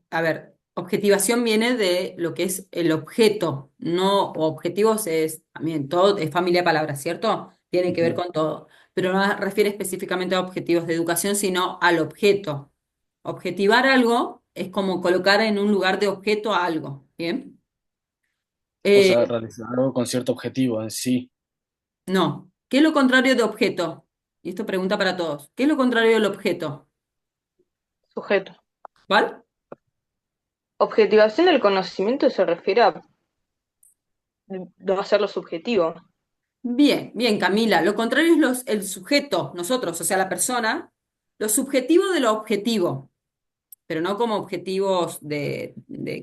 Speaker 1: A ver, objetivación viene de lo que es el objeto, no objetivos es también todo, es familia de palabras, ¿cierto? Tiene que ver
Speaker 5: Ujú.
Speaker 1: con todo. pero no refiere específicamente a objetivos de educación, sino al objeto. Objetivar algo es como colocar en un lugar de objeto a algo, ¿bien?
Speaker 5: O sea,
Speaker 1: Eh,
Speaker 5: realizar algo con cierto objetivo en sí.
Speaker 1: no. ¿Qué es lo contrario de objeto? Y esto pregunta para todos. ¿Qué es lo contrario del objeto?
Speaker 7: Sujeto.
Speaker 1: ¿Cuál?
Speaker 7: Objetivación del conocimiento se refiere a no hacerlo subjetivo.
Speaker 1: Bien, bien, Camila. Lo contrario es el sujeto, nosotros, o sea, la persona, lo subjetivo de lo objetivo, pero no como objetivos de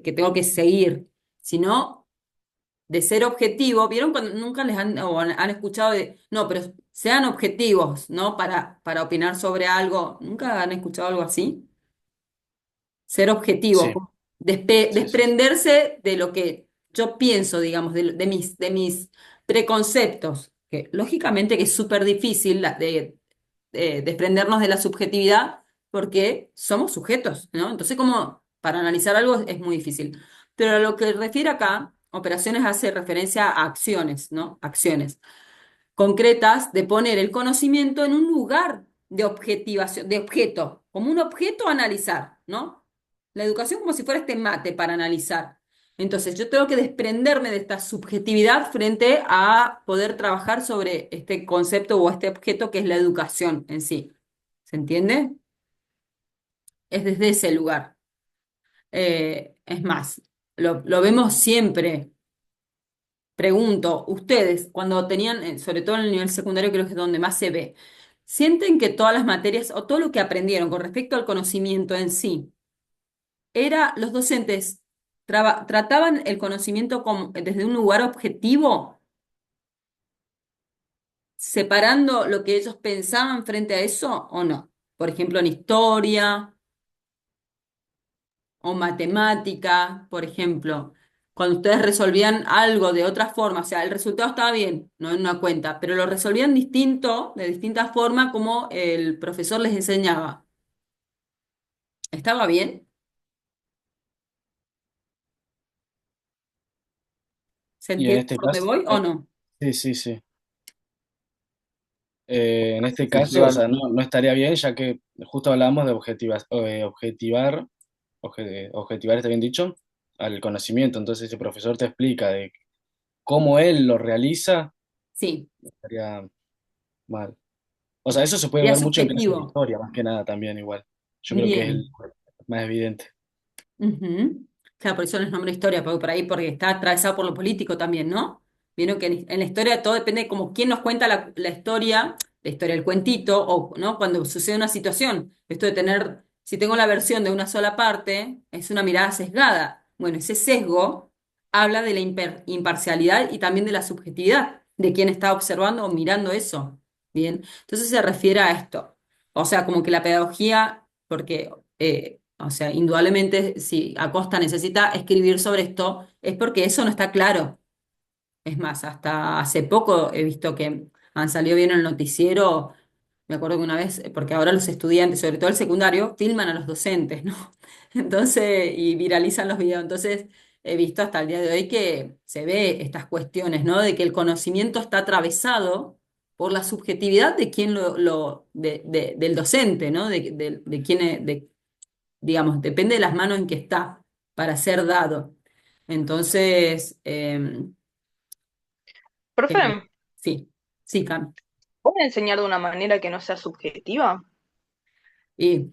Speaker 1: que tengo que seguir, sino de ser objetivo. ¿Vieron cuando nunca les han escuchado de, no, pero sean objetivos, ¿no? Para opinar sobre algo. ¿Nunca han escuchado algo así? Ser objetivo,
Speaker 5: Sí,
Speaker 1: como
Speaker 5: sí, sí, sí.
Speaker 1: desprenderse de lo que yo pienso, digamos, de mis preconceptos, que lógicamente que es súper difícil desprendernos de la subjetividad porque somos sujetos, ¿no? Entonces, como para analizar algo es muy difícil. Pero a lo que refiere acá, operaciones hace referencia a acciones, ¿no? Acciones concretas de poner el conocimiento en un lugar de objetivación, de objeto, como un objeto a analizar, ¿no? La educación como si fuera este mate para analizar. Entonces, yo tengo que desprenderme de esta subjetividad frente a poder trabajar sobre este concepto o este objeto que es la educación en sí. ¿Se entiende? Es desde ese lugar. Es más, lo vemos siempre. Pregunto, ustedes, cuando tenían, sobre todo en el nivel secundario, creo que es donde más se ve, ¿sienten que todas las materias o todo lo que aprendieron con respecto al conocimiento en sí, los docentes trataban el conocimiento desde un lugar objetivo, separando lo que ellos pensaban frente a eso o no? Por ejemplo, en historia o matemática, por ejemplo, cuando ustedes resolvían algo de otra forma, o sea, el resultado estaba bien, no en una cuenta, pero lo resolvían distinto, de distinta forma como el profesor les enseñaba. ¿Estaba bien? ¿Se
Speaker 5: Y en
Speaker 1: entiende
Speaker 5: este
Speaker 1: por dónde
Speaker 5: caso,
Speaker 1: voy o no?
Speaker 5: sí, sí, sí. En este caso, o sea,
Speaker 2: Efectivamente.
Speaker 5: no estaría bien, ya que justo hablábamos de objetivar, está bien dicho, al conocimiento. Entonces, si el profesor te explica de cómo él lo realiza,
Speaker 1: Sí,
Speaker 5: estaría mal. O sea, eso se puede
Speaker 1: sería
Speaker 5: ver mucho en clases de
Speaker 1: subjetivo.
Speaker 5: historia, más que nada también igual. Yo creo que es el
Speaker 1: Bien.
Speaker 5: más evidente.
Speaker 1: Ujú. Claro, por eso les nombro historia, porque por ahí, porque está atravesado por lo político también, ¿no? Vieron que en la historia todo depende de como quién nos cuenta la historia, el cuentito, o ¿no? Cuando sucede una situación. Esto de tener, si tengo la versión de una sola parte, es una mirada sesgada. Bueno, ese sesgo habla de la imparcialidad y también de la subjetividad de quien está observando o mirando eso. Bien, entonces se refiere a esto. O sea, como que la pedagogía, porque o sea, indudablemente si Acosta necesita escribir sobre esto, es porque eso no está claro. Es más, hasta hace poco he visto que han salido bien en el noticiero. Me acuerdo que una vez, porque ahora los estudiantes, sobre todo el secundario, filman a los docentes, ¿no? Entonces, y viralizan los videos. Entonces, he visto hasta el día de hoy que se ve estas cuestiones, ¿no? De que el conocimiento está atravesado por la subjetividad de quien del docente, ¿no? De quién, digamos, depende de las manos en que está para ser dado. Entonces,
Speaker 7: Profe,
Speaker 1: sí, sí, Cam.
Speaker 7: ¿puede enseñar de una manera que no sea subjetiva?
Speaker 1: Y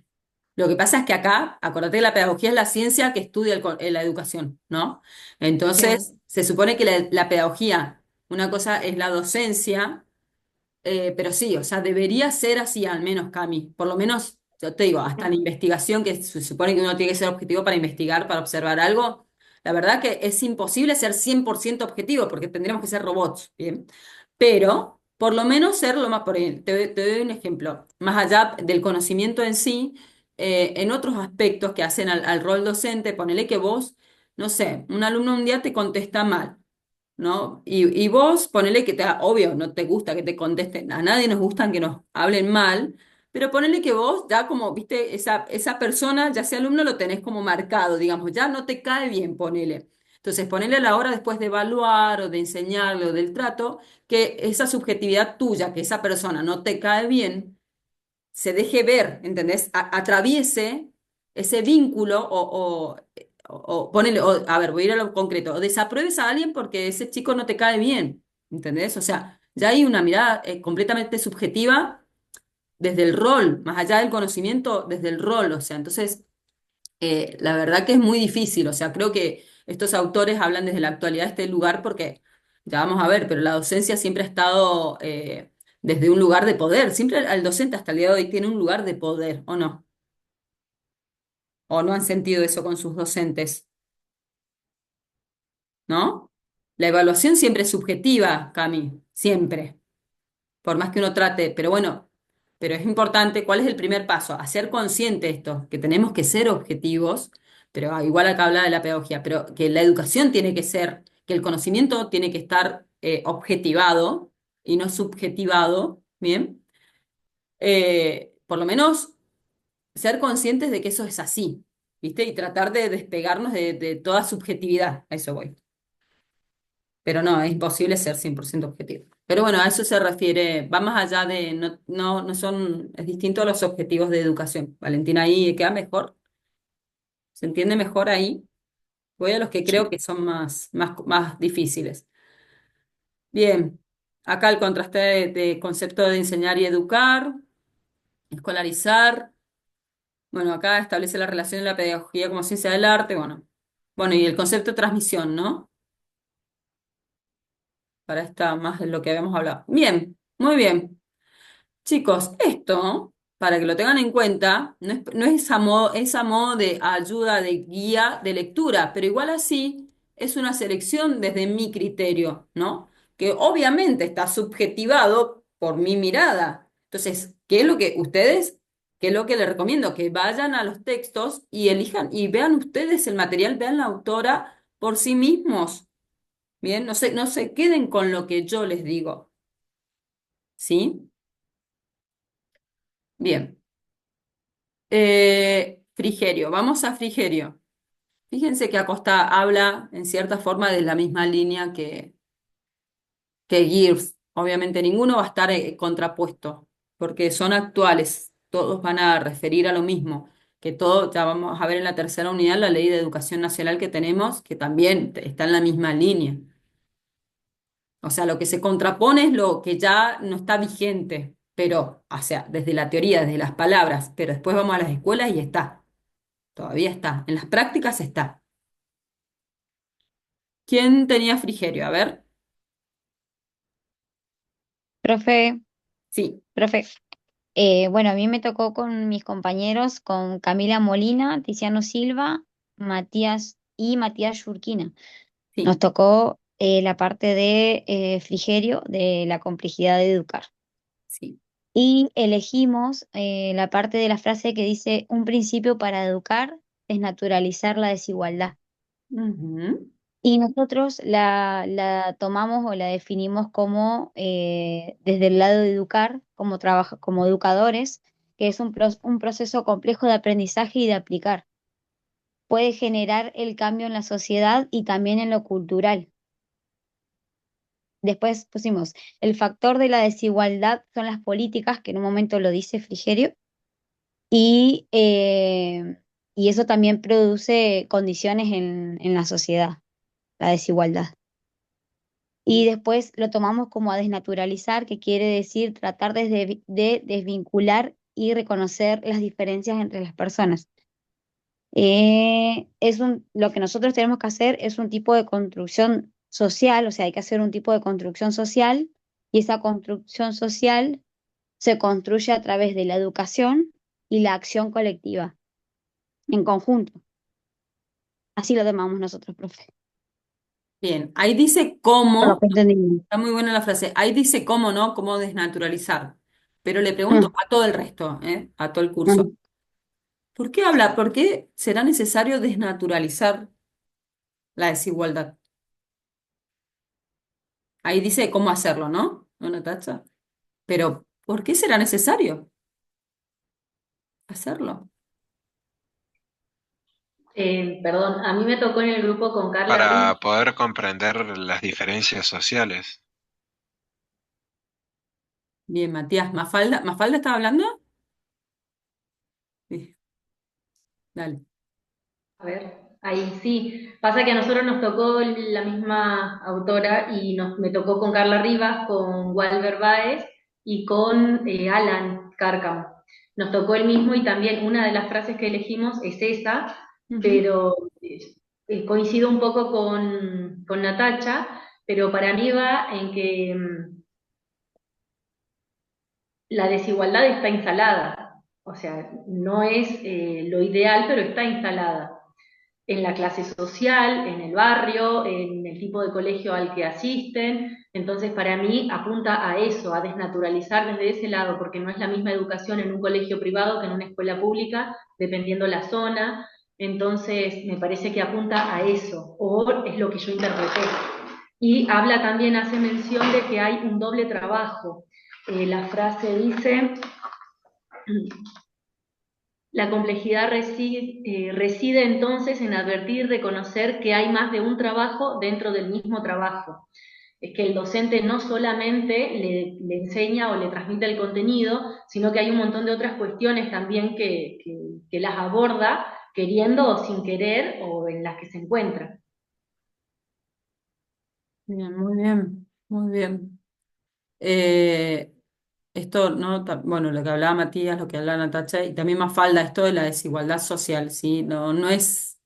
Speaker 1: lo que pasa es que acá, acordate que la pedagogía es la ciencia que estudia la educación, ¿no?
Speaker 7: Sí.
Speaker 1: Entonces, se supone que la pedagogía, una cosa es la docencia. Pero sí, o sea, debería ser así al menos, Cami. Por lo menos, yo te digo, hasta la investigación, que se supone que uno tiene que ser objetivo para investigar, para observar algo, la verdad que es imposible ser 100% objetivo porque tendríamos que ser robots, ¿bien? Pero, por lo menos ser lo más, por ahí, te doy un ejemplo, más allá del conocimiento en sí, en otros aspectos que hacen al rol docente, ponele que vos, no sé, un alumno un día te contesta mal. ¿No? Y vos ponele que obvio, no te gusta que te contesten, a nadie nos gustan que nos hablen mal, pero ponele que vos ya como, viste, esa persona, ya sea alumno, lo tenés como marcado, digamos, ya no te cae bien, ponele. Entonces, ponerle a la hora después de evaluar o de enseñarle o del trato, que esa subjetividad tuya, que esa persona no te cae bien, se deje ver, ¿entendés? Atraviese ese vínculo o ponele, a ver, voy a ir a lo concreto, o desapruebes a alguien porque ese chico no te cae bien, ¿entendés? O sea, ya hay una mirada completamente subjetiva desde el rol, más allá del conocimiento, desde el rol, o sea, entonces, la verdad que es muy difícil, o sea, creo que estos autores hablan desde la actualidad de este lugar porque, ya vamos a ver, pero la docencia siempre ha estado desde un lugar de poder, siempre el docente hasta el día de hoy tiene un lugar de poder, o no han sentido eso con sus docentes, ¿no? La evaluación siempre es subjetiva, Cami, siempre. Por más que uno trate, pero bueno, pero es importante, ¿cuál es el primer paso? Hacer consciente esto, que tenemos que ser objetivos, pero igual acá habla de la pedagogía, pero que la educación tiene que ser, que el conocimiento tiene que estar objetivado y no subjetivado, ¿bien? Por lo menos ser conscientes de que eso es así, ¿viste? Y tratar de despegarnos de toda subjetividad, a eso voy. Pero no, es imposible ser 100% objetivo. Pero bueno, a eso se refiere, va más allá de, no son, es distinto a los objetivos de educación. Valentina, ahí queda mejor, se entiende mejor ahí. Voy a los que creo
Speaker 5: Sí.
Speaker 1: que son más difíciles. Bien, acá el contraste de concepto de enseñar y educar, escolarizar. Bueno, acá establece la relación de la pedagogía como ciencia del arte, bueno. Bueno, y el concepto de transmisión, ¿no? Para esta más de lo que habíamos hablado. Bien, muy bien. Chicos, esto, para que lo tengan en cuenta, no es a modo de ayuda, de guía, de lectura, pero igual así es una selección desde mi criterio, ¿no? Que obviamente está subjetivado por mi mirada. Entonces, qué es lo que les recomiendo? Que vayan a los textos y elijan y vean ustedes el material, vean la autora por sí mismos, ¿bien? No se queden con lo que yo les digo, ¿sí? Bien. Frigerio, vamos a Frigerio. Fíjense que Acosta habla en cierta forma de la misma línea que Gibbs. Obviamente ninguno va a estar contrapuesto, porque son actuales, todos van a referir a lo mismo, que todo, ya vamos a ver en la tercera unidad la ley de educación nacional que tenemos, que también está en la misma línea. O sea, lo que se contrapone es lo que ya no está vigente, pero, o sea, desde la teoría, desde las palabras, pero después vamos a las escuelas y está. Todavía está. En las prácticas está. ¿Quién tenía Frigerio? A ver.
Speaker 4: Profe,
Speaker 1: Sí,
Speaker 4: profe. Bueno, a mí me tocó con mis compañeros, con Camila Molina, Tiziano Silva, Matías Yurquina. Nos
Speaker 1: sí,
Speaker 4: tocó la parte de Frigerio, de la complejidad de educar.
Speaker 1: sí.
Speaker 4: Y elegimos la parte de la frase que dice, un principio para educar es naturalizar la desigualdad.
Speaker 1: Ujú.
Speaker 4: Y nosotros la tomamos o la definimos como desde el lado de educar, como educadores, que es un proceso complejo de aprendizaje y de aplicar. Puede generar el cambio en la sociedad y también en lo cultural. Después pusimos, el factor de la desigualdad son las políticas, que en un momento lo dice Frigerio, y, y eso también produce condiciones en la sociedad, la desigualdad. Y después lo tomamos como a desnaturalizar, que quiere decir tratar de desvincular y reconocer las diferencias entre las personas. Lo que nosotros tenemos que hacer es un tipo de construcción social, o sea, hay que hacer un tipo de construcción social y esa construcción social se construye a través de la educación y la acción colectiva, en conjunto. Así lo tomamos nosotros, profe.
Speaker 1: Bien. Ahí dice
Speaker 4: Por lo
Speaker 1: cómo,
Speaker 4: que entendí.
Speaker 1: está muy buena la frase, ahí dice cómo, ¿no? Cómo desnaturalizar. Pero le pregunto
Speaker 4: Mm,
Speaker 1: a todo el resto, ¿eh? A todo el curso.
Speaker 4: mm.
Speaker 1: ¿Por qué habla? ¿Por qué será necesario desnaturalizar la desigualdad? Ahí dice cómo hacerlo, ¿no? Una tacha. Pero, ¿por qué será necesario hacerlo?
Speaker 9: Perdón, a mí me tocó en el grupo con Carla
Speaker 12: para
Speaker 9: Riz.
Speaker 12: poder comprender las diferencias sociales.
Speaker 1: Bien, Matías. ¿Mafalda estaba hablando? Sí, dale.
Speaker 9: A ver, ahí sí. Pasa que a nosotros nos tocó la misma autora y me tocó con Carla Rivas, con Walter Baez y con Alan Cárcamo. Nos tocó el mismo y también una de las frases que elegimos es esa,
Speaker 1: Ujú.
Speaker 9: pero coincido un poco con Natacha, pero para mí va en que la desigualdad está instalada. O sea, no es lo ideal, pero está instalada en la clase social, en el barrio, en el tipo de colegio al que asisten. Entonces, para mí apunta a eso, a desnaturalizar desde ese lado, porque no es la misma educación en un colegio privado que en una escuela pública, dependiendo la zona. Entonces, me parece que apunta a eso, o es lo que yo interpreté. Y habla también, hace mención de que hay un doble trabajo. La frase dice, la complejidad reside entonces en advertir, reconocer que hay más de un trabajo dentro del mismo trabajo. Es que el docente no solamente le enseña o le transmite el contenido, sino que hay un montón de otras cuestiones también que las aborda queriendo o sin querer o en las que se encuentra.
Speaker 1: Bien, muy bien, muy bien. Eh, Esto, ¿no? Bueno, lo que hablaba Matías, lo que hablaba Natacha, y también Mafalda, esto de la desigualdad social, ¿sí? No, no es,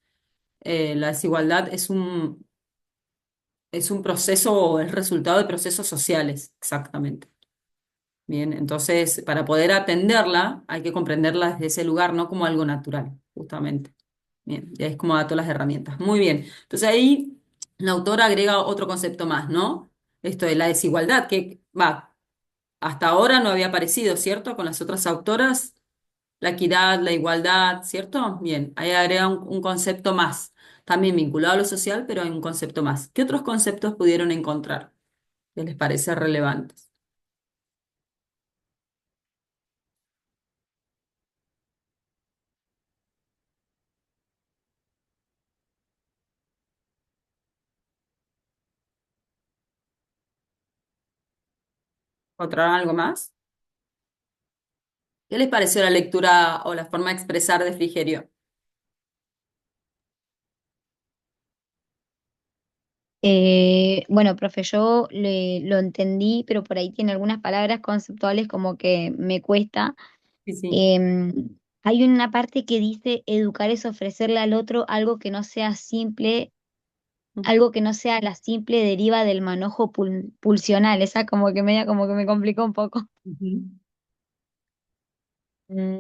Speaker 1: la desigualdad es un proceso o es resultado de procesos sociales, exactamente. Bien, entonces, para poder atenderla, hay que comprenderla desde ese lugar, no como algo natural, justamente. Bien, y ahí es como da todas las herramientas. Muy bien. Entonces ahí la autora agrega otro concepto más, ¿no? Esto de la desigualdad, que va, hasta ahora no había aparecido, ¿cierto? Con las otras autoras, la equidad, la igualdad, ¿cierto? Bien, ahí agrega un concepto más, también vinculado a lo social, pero hay un concepto más. ¿Qué otros conceptos pudieron encontrar que les parece relevantes? ¿Encontraron algo más? ¿Qué les pareció la lectura o la forma de expresar de Frigerio?
Speaker 4: Bueno, profe, lo entendí, pero por ahí tiene algunas palabras conceptuales como que me cuesta.
Speaker 1: Sí, sí.
Speaker 4: Em, Hay una parte que dice educar es ofrecerle al otro algo que no sea simple, algo que no sea la simple deriva del manojo pulsional. Esa como que media como que me complicó un poco.
Speaker 1: Ujú.
Speaker 4: Mm,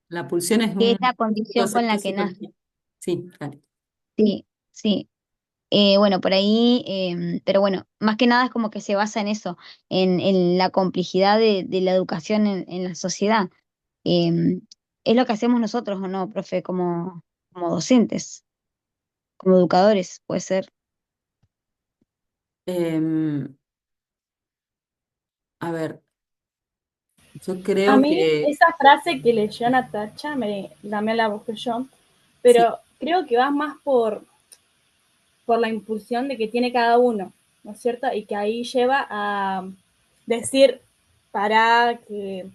Speaker 1: La pulsión es
Speaker 4: Que es
Speaker 1: un
Speaker 4: la condición con
Speaker 1: concepto
Speaker 4: la que
Speaker 1: súper...
Speaker 4: nace.
Speaker 1: Sí, dale.
Speaker 4: Sí, sí. Bueno, por ahí, pero bueno, más que nada es como que se basa en eso, en la complejidad de la educación en la sociedad. Em, es lo que hacemos nosotros, ¿o no, profe? Como docentes, como educadores, puede ser.
Speaker 1: Em, a ver, yo
Speaker 3: A
Speaker 1: creo
Speaker 3: mí
Speaker 1: que
Speaker 3: esa frase que leyó Natacha, también la busqué yo,
Speaker 1: sí.
Speaker 3: pero creo que va más por la impulsión de que tiene cada uno, ¿no es cierto? Y que ahí lleva a decir para que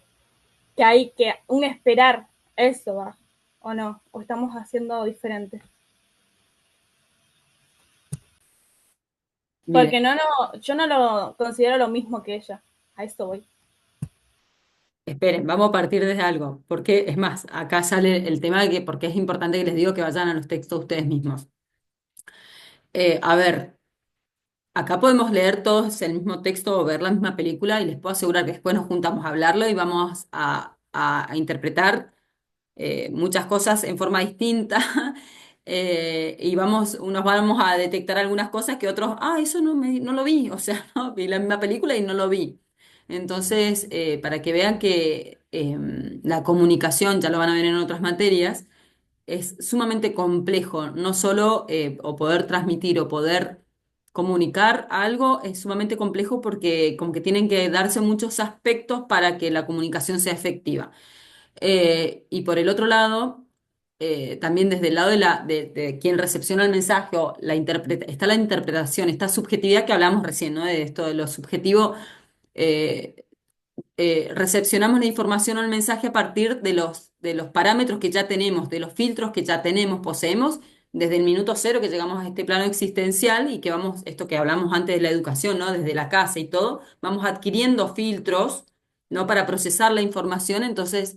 Speaker 3: hay que un esperar, eso va, o no, o estamos haciendo diferente.
Speaker 1: Mire,
Speaker 3: Porque yo no lo considero lo mismo que ella, a eso voy.
Speaker 1: esperen, vamos a partir desde algo, porque es más, acá sale el tema de que, porque es importante que les digo que vayan a los textos ustedes mismos. A ver, acá podemos leer todos el mismo texto o ver la misma película y les puedo asegurar que después nos juntamos a hablarlo y vamos a interpretar muchas cosas en forma distinta y unos vamos a detectar algunas cosas que otros, eso no lo vi, o sea, ¿no? Vi la misma película y no lo vi. Entonces, para que vean que la comunicación, ya lo van a ver en otras materias, es sumamente complejo, no solo o poder transmitir o poder comunicar algo es sumamente complejo porque como que tienen que darse muchos aspectos para que la comunicación sea efectiva. Y por el otro lado, también desde el lado de quien recepciona el mensaje o está la interpretación, esta subjetividad que hablamos recién, ¿no? De esto de lo subjetivo. eh, Recepcionamos la información o el mensaje a partir de los parámetros que ya tenemos, de los filtros que ya tenemos, poseemos, desde el minuto cero que llegamos a este plano existencial y que vamos, esto que hablamos antes de la educación, ¿no? Desde la casa y todo, vamos adquiriendo filtros, ¿no? Para procesar la información, entonces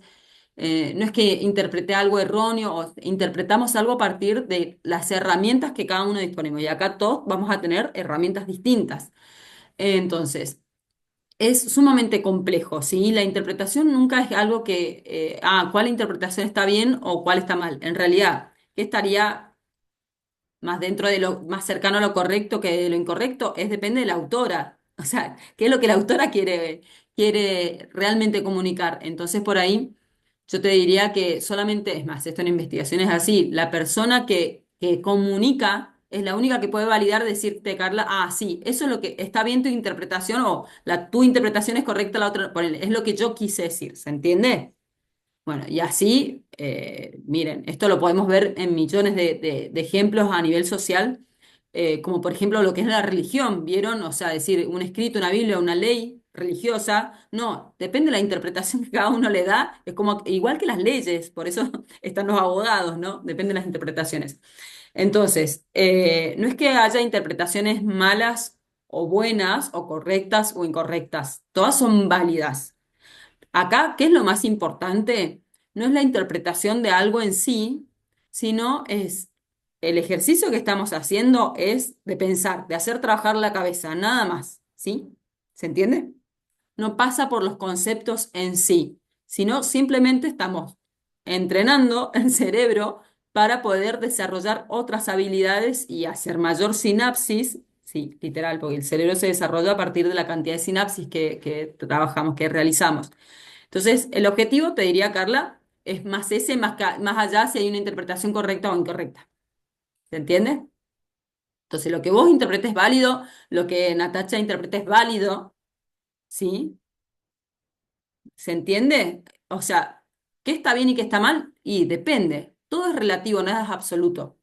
Speaker 1: no es que interprete algo erróneo o interpretamos algo a partir de las herramientas que cada uno disponemos y acá todos vamos a tener herramientas distintas. Entonces, es sumamente complejo, ¿sí? La interpretación nunca es algo que, cuál interpretación está bien o cuál está mal. En realidad, ¿qué estaría más dentro de lo más cercano a lo correcto que de lo incorrecto? Depende de la autora. O sea, ¿qué es lo que la autora quiere realmente comunicar? Entonces, por ahí, yo te diría que solamente, es más, esto en investigaciones es así, la persona que comunica es la única que puede validar, decirte, Carla, sí, eso es lo que está bien tu interpretación o tu interpretación es correcta, la otra, ponele, es lo que yo quise decir, ¿se entiende? Bueno, y así, miren, esto lo podemos ver en millones de ejemplos a nivel social, como por ejemplo lo que es la religión, ¿vieron? O sea, decir un escrito, una Biblia, una ley religiosa, no, depende de la interpretación que cada uno le da, es como igual que las leyes, por eso están los abogados, ¿no? Depende de las interpretaciones. Entonces, no es que haya interpretaciones malas o buenas o correctas o incorrectas, todas son válidas. Acá, ¿qué es lo más importante? No es la interpretación de algo en sí, sino es el ejercicio que estamos haciendo es de pensar, de hacer trabajar la cabeza, nada más, ¿sí? ¿Se entiende? No pasa por los conceptos en sí, sino simplemente estamos entrenando el cerebro para poder desarrollar otras habilidades y hacer mayor sinapsis, sí, literal, porque el cerebro se desarrolla a partir de la cantidad de sinapsis que trabajamos, que realizamos. Entonces, el objetivo, te diría, Carla, es más ese, más allá si hay una interpretación correcta o incorrecta. ¿Se entiende? Entonces, lo que vos interpretes es válido, lo que Natacha interprete es válido, ¿sí? ¿Se entiende? O sea, ¿qué está bien y qué está mal? Y depende. Todo es relativo, nada es absoluto.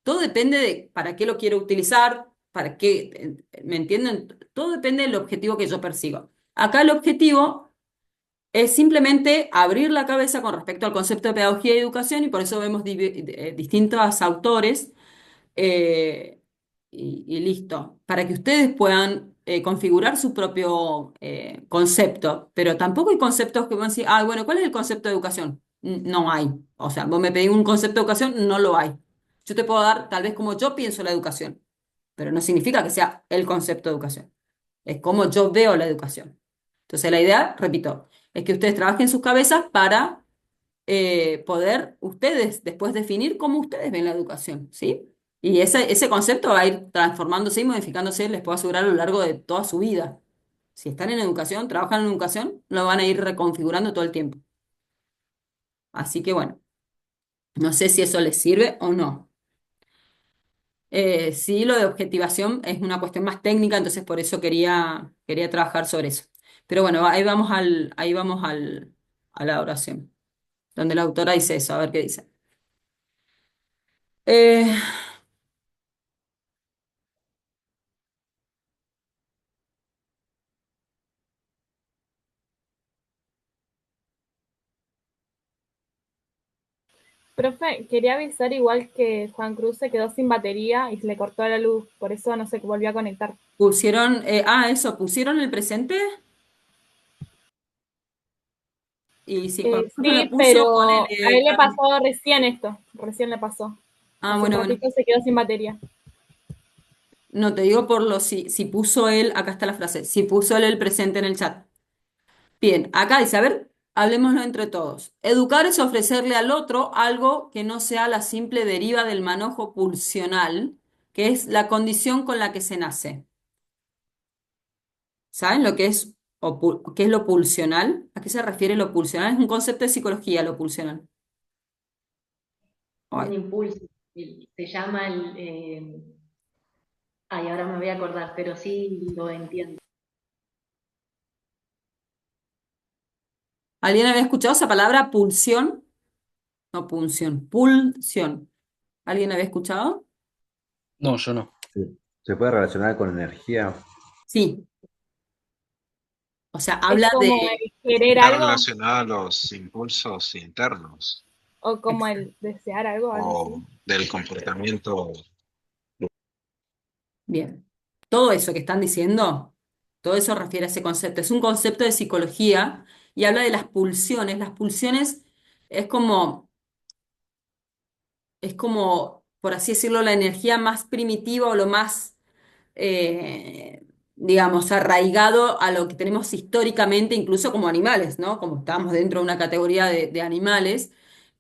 Speaker 1: Todo depende de para qué lo quiero utilizar, para qué, ¿me entienden? Todo depende del objetivo que yo persigo. Acá el objetivo es simplemente abrir la cabeza con respecto al concepto de pedagogía y educación y por eso vemos distintos autores y listo, para que ustedes puedan configurar su propio concepto, pero tampoco hay conceptos que van a decir, bueno, ¿cuál es el concepto de educación? No hay. O sea, vos me pedís un concepto de educación, no lo hay. Yo te puedo dar tal vez como yo pienso la educación, pero no significa que sea el concepto de educación. Es como yo veo la educación. Entonces, la idea, repito, es que ustedes trabajen sus cabezas para poder ustedes después definir cómo ustedes ven la educación, ¿sí? Y ese concepto va a ir transformándose y modificándose, les puedo asegurar, a lo largo de toda su vida. Si están en educación, trabajan en educación, lo van a ir reconfigurando todo el tiempo. Así que bueno, no sé si eso les sirve o no. Sí, lo de objetivación es una cuestión más técnica, entonces por eso quería trabajar sobre eso. Pero bueno, ahí vamos a la oración, donde la autora dice eso, a ver qué dice. Eh,
Speaker 3: Profe, quería avisar igual que Juan Cruz se quedó sin batería y se le cortó la luz, por eso no se volvió a conectar.
Speaker 1: Pusieron el presente y si cuando uno
Speaker 3: Sí,
Speaker 1: lo puso,
Speaker 3: pero a
Speaker 1: ponele,
Speaker 3: él le pasó recién esto, recién le pasó. Hace un
Speaker 1: bueno, bueno,
Speaker 3: ratito se quedó sin batería.
Speaker 1: no te digo por si puso él, acá está la frase, si puso él el presente en el chat. Bien, acá dice, a ver, hablemoslo entre todos. Educar es ofrecerle al otro algo que no sea la simple deriva del manojo pulsional, que es la condición con la que se nace. ¿Saben lo que es, qué es lo pulsional? ¿A qué se refiere lo pulsional? Es un concepto de psicología, lo pulsional.
Speaker 9: Un
Speaker 1: Ay.
Speaker 9: impulso. Se llama ay, ahora me voy a acordar, pero sí lo entiendo.
Speaker 1: ¿Alguien había escuchado esa palabra pulsión? no punción, pulsión. ¿Alguien había escuchado?
Speaker 5: No, yo no.
Speaker 11: Se puede relacionar con energía.
Speaker 1: Sí, o sea,
Speaker 3: Es
Speaker 1: habla
Speaker 3: como
Speaker 1: de,
Speaker 3: el querer
Speaker 12: Está
Speaker 3: algo
Speaker 12: relacionado a los impulsos internos
Speaker 3: o como el desear algo, algo así.
Speaker 12: o del comportamiento.
Speaker 1: bien, todo eso que están diciendo, todo eso refiere a ese concepto. Es un concepto de psicología y habla de las pulsiones. Las pulsiones es como por así decirlo, la energía más primitiva o lo más, eh, digamos, arraigado a lo que tenemos históricamente, incluso como animales, ¿no? Como estamos dentro de una categoría de animales.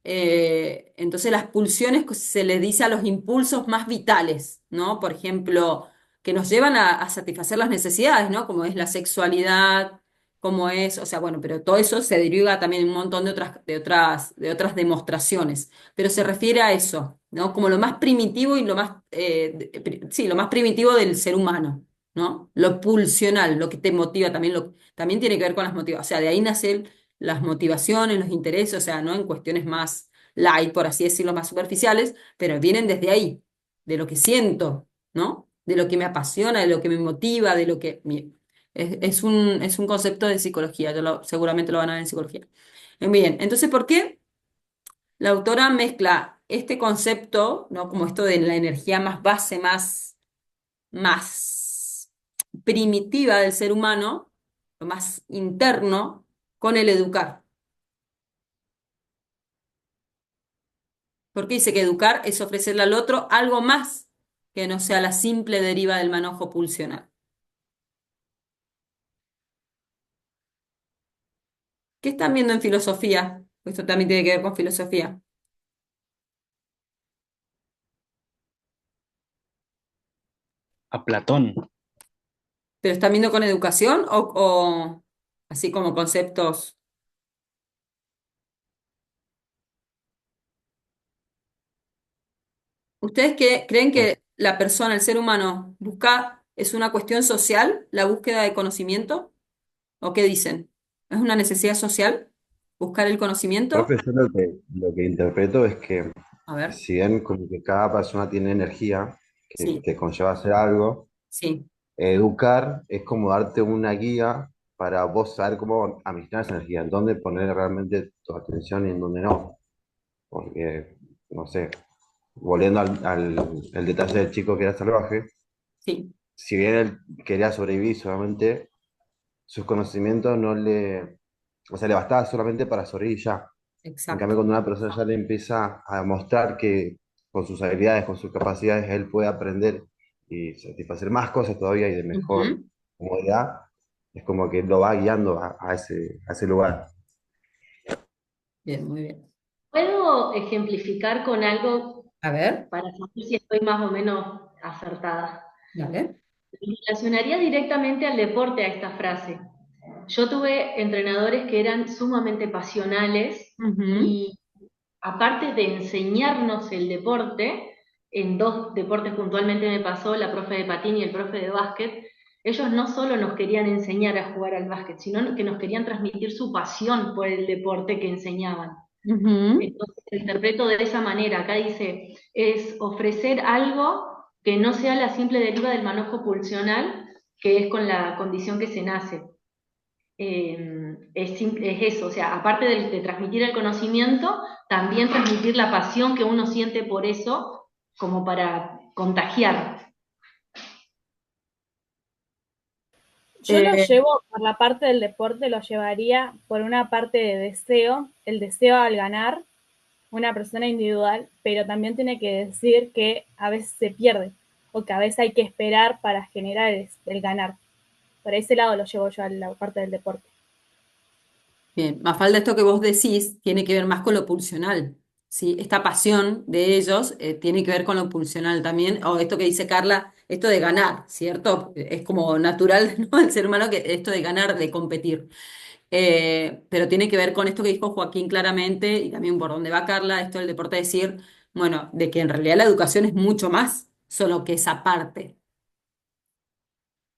Speaker 1: Entonces las pulsiones se les dice a los impulsos más vitales, ¿no? Por ejemplo, que nos llevan a satisfacer las necesidades, ¿no? Como es la sexualidad, como es, o sea, bueno, pero todo eso se deriva también en un montón de otras demostraciones, pero se refiere a eso, ¿no? Como lo más primitivo y lo más, sí, lo más primitivo del ser humano, ¿no? Lo pulsional, lo que te motiva también, también tiene que ver con las motivaciones, o sea, de ahí nacen las motivaciones, los intereses, o sea, ¿no? En cuestiones más light, por así decirlo, más superficiales, pero vienen desde ahí, de lo que siento, ¿no? De lo que me apasiona, de lo que me motiva, de lo que... es un concepto de psicología, seguramente lo van a ver en psicología. Bien, entonces, ¿por qué la autora mezcla este concepto, ¿no? Como esto de la energía más base, más primitiva del ser humano, lo más interno, con el educar? Porque dice que educar es ofrecerle al otro algo más que no sea la simple deriva del manojo pulsional. ¿Qué están viendo en filosofía? Esto también tiene que ver con filosofía.
Speaker 5: A Platón.
Speaker 1: ¿Pero están viendo con educación o así como conceptos? ¿Ustedes creen
Speaker 2: Pues,
Speaker 1: que la persona, el ser humano, es una cuestión social, la búsqueda de conocimiento? ¿O qué dicen? ¿Es una necesidad social buscar el conocimiento?
Speaker 11: Profe, yo lo que interpreto es que
Speaker 1: A ver,
Speaker 11: si bien como que cada persona tiene energía
Speaker 1: sí,
Speaker 11: que conlleva hacer algo,
Speaker 1: sí,
Speaker 11: educar es como darte una guía para vos saber cómo administrar esa energía, en dónde poner realmente tu atención y en dónde no. Porque, no sé, volviendo al detalle del chico que era salvaje,
Speaker 1: sí,
Speaker 11: si bien él quería sobrevivir solamente, sus conocimientos no o sea, le bastaba solamente para sobrevivir ya. En
Speaker 1: exacto.
Speaker 11: cambio, cuando una persona ya le empieza a mostrar que con sus habilidades, con sus capacidades, él puede aprender y satisfacer más cosas todavía y de mejor
Speaker 1: Ujú.
Speaker 11: comodidad, es como que lo va guiando a ese lugar.
Speaker 1: Bien, muy bien.
Speaker 9: ¿Puedo ejemplificar con algo
Speaker 1: A ver,
Speaker 9: para saber si estoy más o menos acertada?
Speaker 1: dale.
Speaker 9: Relacionaría directamente al deporte a esta frase. Yo tuve entrenadores que eran sumamente pasionales
Speaker 1: Ujú.
Speaker 9: y aparte de enseñarnos el deporte, en dos deportes puntualmente me pasó, la profe de patín y el profe de básquet, ellos no solo nos querían enseñar a jugar al básquet, sino que nos querían transmitir su pasión por el deporte que enseñaban.
Speaker 1: Ujú.
Speaker 9: Entonces, lo interpreto de esa manera. Acá dice, es ofrecer algo que no sea la simple deriva del manojo pulsional, que es con la condición que se nace. Es eso, o sea, aparte de transmitir el conocimiento, también transmitir la pasión que uno siente por eso, como para contagiar.
Speaker 3: Yo lo
Speaker 1: Eh,
Speaker 3: llevo por la parte del deporte, lo llevaría por una parte de deseo, el deseo al ganar, una persona individual, pero también tiene que decir que a veces se pierde o que a veces hay que esperar para generar el ganar. Por ese lado lo llevo yo a la parte del deporte.
Speaker 1: Bien, Mafalda, esto que vos decís tiene que ver más con lo pulsional, ¿sí? Esta pasión de ellos tiene que ver con lo pulsional también, o esto que dice Carla, esto de ganar, ¿cierto? Es como natural, ¿no? El ser humano que esto de ganar, de competir. Pero tiene que ver con esto que dijo Joaquín claramente, y también por donde va Carla, esto del deporte, decir, bueno, de que en realidad la educación es mucho más solo que esa parte.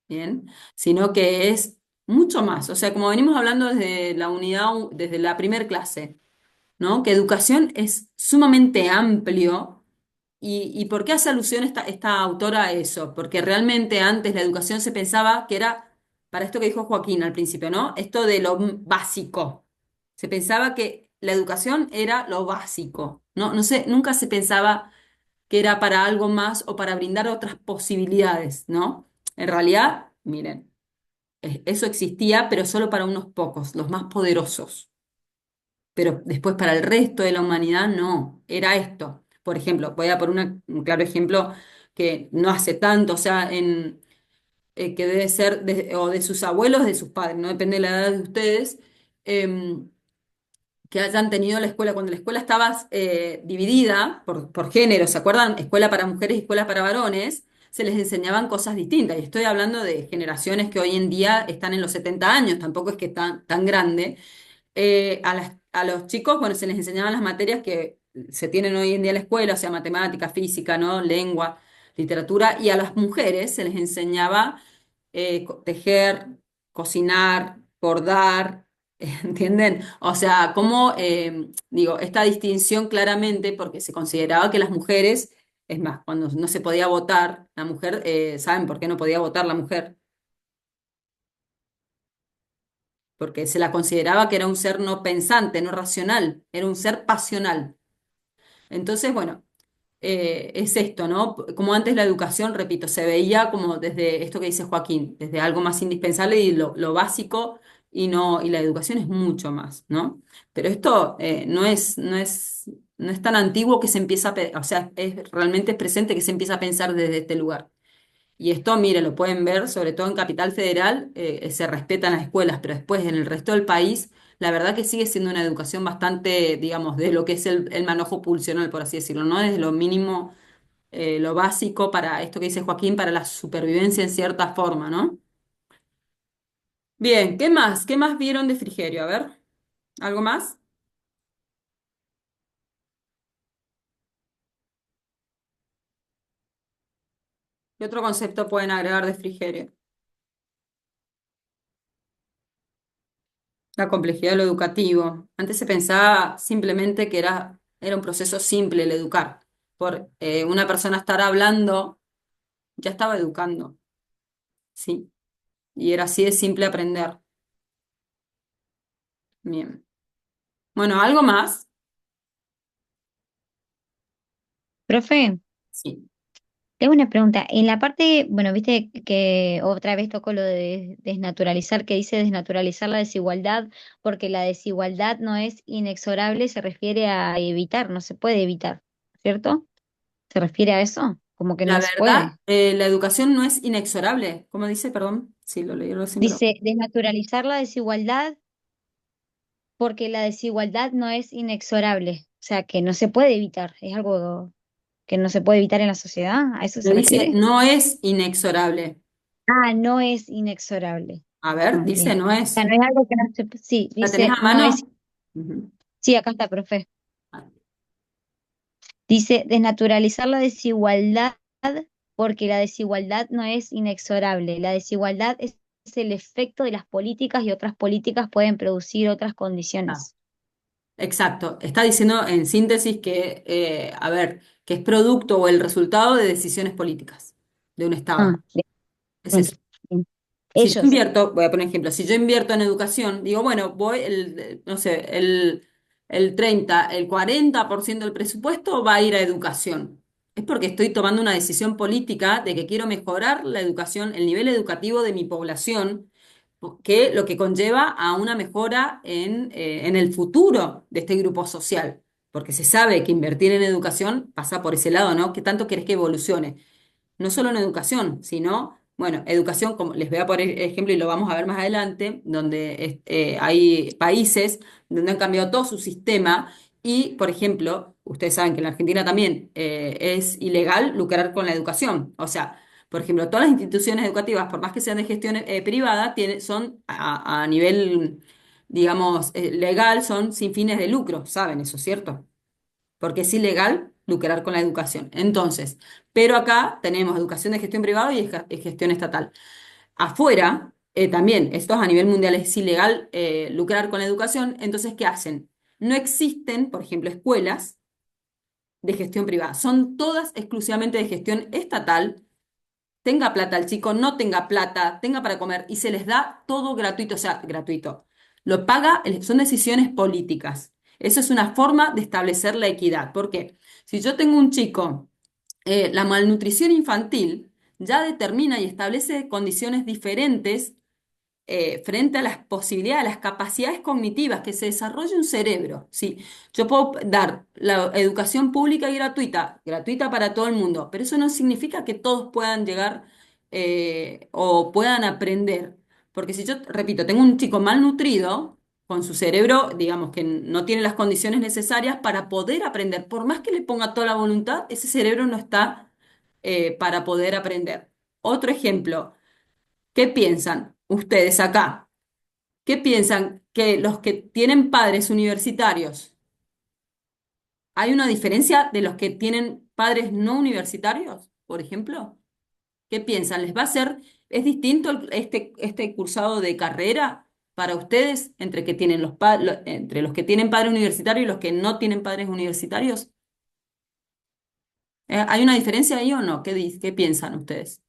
Speaker 1: Bien, sino que es mucho más. O sea, como venimos hablando desde la unidad, desde la primer clase, ¿no? Que educación es sumamente amplio. ¿Y por qué hace alusión esta autora a eso? Porque realmente antes la educación se pensaba que era para esto que dijo Joaquín al principio, ¿no? Esto de lo básico. Se pensaba que la educación era lo básico, ¿no? No sé, nunca se pensaba que era para algo más o para brindar otras posibilidades, ¿no? En realidad, miren, eso existía, pero solo para unos pocos, los más poderosos. Pero después para el resto de la humanidad no, era esto. Por ejemplo, voy a poner un claro ejemplo que no hace tanto, o sea, que debe ser o de sus abuelos, de sus padres, no depende de la edad de ustedes, em, que hayan tenido la escuela, cuando la escuela estaba dividida por género, ¿se acuerdan? Escuela para mujeres y escuela para varones, se les enseñaban cosas distintas. Y estoy hablando de generaciones que hoy en día están en los 70 años, tampoco es que tan grande. A los chicos, bueno, se les enseñaban las materias que se tienen hoy en día en la escuela, o sea, matemática, física, ¿no? Lengua, literatura, y a las mujeres se les enseñaba tejer, cocinar, bordar, ¿entienden? O sea, cómo, digo, esta distinción claramente, porque se consideraba que las mujeres, es más, cuando no se podía votar, la mujer, ¿saben por qué no podía votar la mujer? Porque se la consideraba que era un ser no pensante, no racional, era un ser pasional. Entonces, bueno, es esto, ¿no? Como antes la educación, repito, se veía como desde esto que dice Joaquín, desde algo más indispensable y lo básico y no, y la educación es mucho más, ¿no? Pero esto no es tan antiguo que se empieza o sea, es realmente presente que se empieza a pensar desde este lugar. Y esto, mire, lo pueden ver, sobre todo en Capital Federal, se respetan las escuelas, pero después en el resto del país, la verdad que sigue siendo una educación bastante, digamos, de lo que es el manojo pulsional, por así decirlo, ¿no? Desde lo mínimo, lo básico para esto que dice Joaquín, para la supervivencia en cierta forma, ¿no? Bien, ¿qué más? ¿Qué más vieron de Frigerio? A ver, ¿algo más? ¿Qué otro concepto pueden agregar de Frigerio? La complejidad de lo educativo. Antes se pensaba simplemente que era un proceso simple el educar. Por una persona estar hablando, ya estaba educando, ¿sí? Y era así de simple aprender. Bien. Bueno, ¿algo más?
Speaker 4: Profe,
Speaker 1: Sí.
Speaker 4: tengo una pregunta. En la parte, bueno, viste que otra vez tocó lo de desnaturalizar, que dice desnaturalizar la desigualdad, porque la desigualdad no es inexorable, se refiere a evitar, no se puede evitar, ¿cierto? ¿Se refiere a eso? Como que
Speaker 1: La
Speaker 4: no se
Speaker 1: verdad,
Speaker 4: puede.
Speaker 1: la educación no es inexorable. ¿Cómo dice? Perdón. Sí, lo leí recién, pero...
Speaker 4: Dice desnaturalizar la desigualdad porque la desigualdad no es inexorable, o sea, que no se puede evitar, es algo que no se puede evitar en la sociedad, ¿a eso se
Speaker 1: Pero dice,
Speaker 4: refiere?
Speaker 1: no es inexorable.
Speaker 4: Ah, no es inexorable.
Speaker 1: A ver,
Speaker 4: Ah,
Speaker 1: dice,
Speaker 4: bien.
Speaker 1: no
Speaker 4: O sea,
Speaker 1: es.
Speaker 4: no es algo que no se... Sí,
Speaker 1: ¿La tenés
Speaker 4: dice,
Speaker 1: a
Speaker 4: no es...
Speaker 1: mano? Ujú.
Speaker 4: Sí, acá está, profe. Dice, desnaturalizar la desigualdad porque la desigualdad no es inexorable. La desigualdad es el efecto de las políticas y otras políticas pueden producir otras
Speaker 1: Ah,
Speaker 4: condiciones.
Speaker 1: exacto. Está diciendo en síntesis que, a ver, que es producto o el resultado de decisiones políticas de un
Speaker 4: Ah,
Speaker 1: Estado.
Speaker 4: bien,
Speaker 1: Es
Speaker 4: bien,
Speaker 1: eso.
Speaker 4: bien.
Speaker 1: Si yo
Speaker 4: Ellos.
Speaker 1: invierto, voy a poner un ejemplo, si yo invierto en educación, digo, bueno, no sé, el 30, el 40% del presupuesto va a ir a educación. Es porque estoy tomando una decisión política de que quiero mejorar la educación, el nivel educativo de mi población, que lo que conlleva a una mejora en el futuro de este grupo social. Porque se sabe que invertir en educación pasa por ese lado, ¿no? ¿Qué tanto querés que evolucione? No solo en educación, sino, bueno, educación, como les voy a poner ejemplo y lo vamos a ver más adelante, donde hay países donde han cambiado todo su sistema y, por ejemplo, ustedes saben que en la Argentina también es ilegal lucrar con la educación. O sea, por ejemplo, todas las instituciones educativas, por más que sean de gestión privada, son a nivel, digamos, legal, son sin fines de lucro, ¿saben eso, cierto? Porque es ilegal lucrar con la educación. Entonces, pero acá tenemos educación de gestión privada y gestión estatal. Afuera, también, esto a nivel mundial es ilegal lucrar con la educación, entonces, ¿qué hacen? no existen, por ejemplo, escuelas de gestión privada. Son todas exclusivamente de gestión estatal, tenga plata el chico, no tenga plata, tenga para comer, y se les da todo gratuito, o sea, gratuito. Lo paga, son decisiones políticas. Eso es una forma de establecer la equidad. ¿Por qué? Si yo tengo un chico, la malnutrición infantil ya determina y establece condiciones diferentes frente a las posibilidades, a las capacidades cognitivas que se desarrolle un cerebro. ¿Sí? Yo puedo dar la educación pública y gratuita, gratuita para todo el mundo, pero eso no significa que todos puedan llegar o puedan aprender. Porque si yo, repito, tengo un chico malnutrido, con su cerebro, digamos que no tiene las condiciones necesarias para poder aprender, por más que le ponga toda la voluntad, ese cerebro no está para poder aprender. Otro ejemplo. ¿Qué piensan ustedes acá? ¿Qué piensan que los que tienen padres universitarios, hay una diferencia de los que tienen padres no universitarios, por ejemplo? ¿Qué piensan? ¿Les va a ser, es distinto este cursado de carrera para ustedes entre que tienen entre los que tienen padres universitarios y los que no tienen padres universitarios? ¿Hay una diferencia ahí o no? ¿Qué piensan ustedes?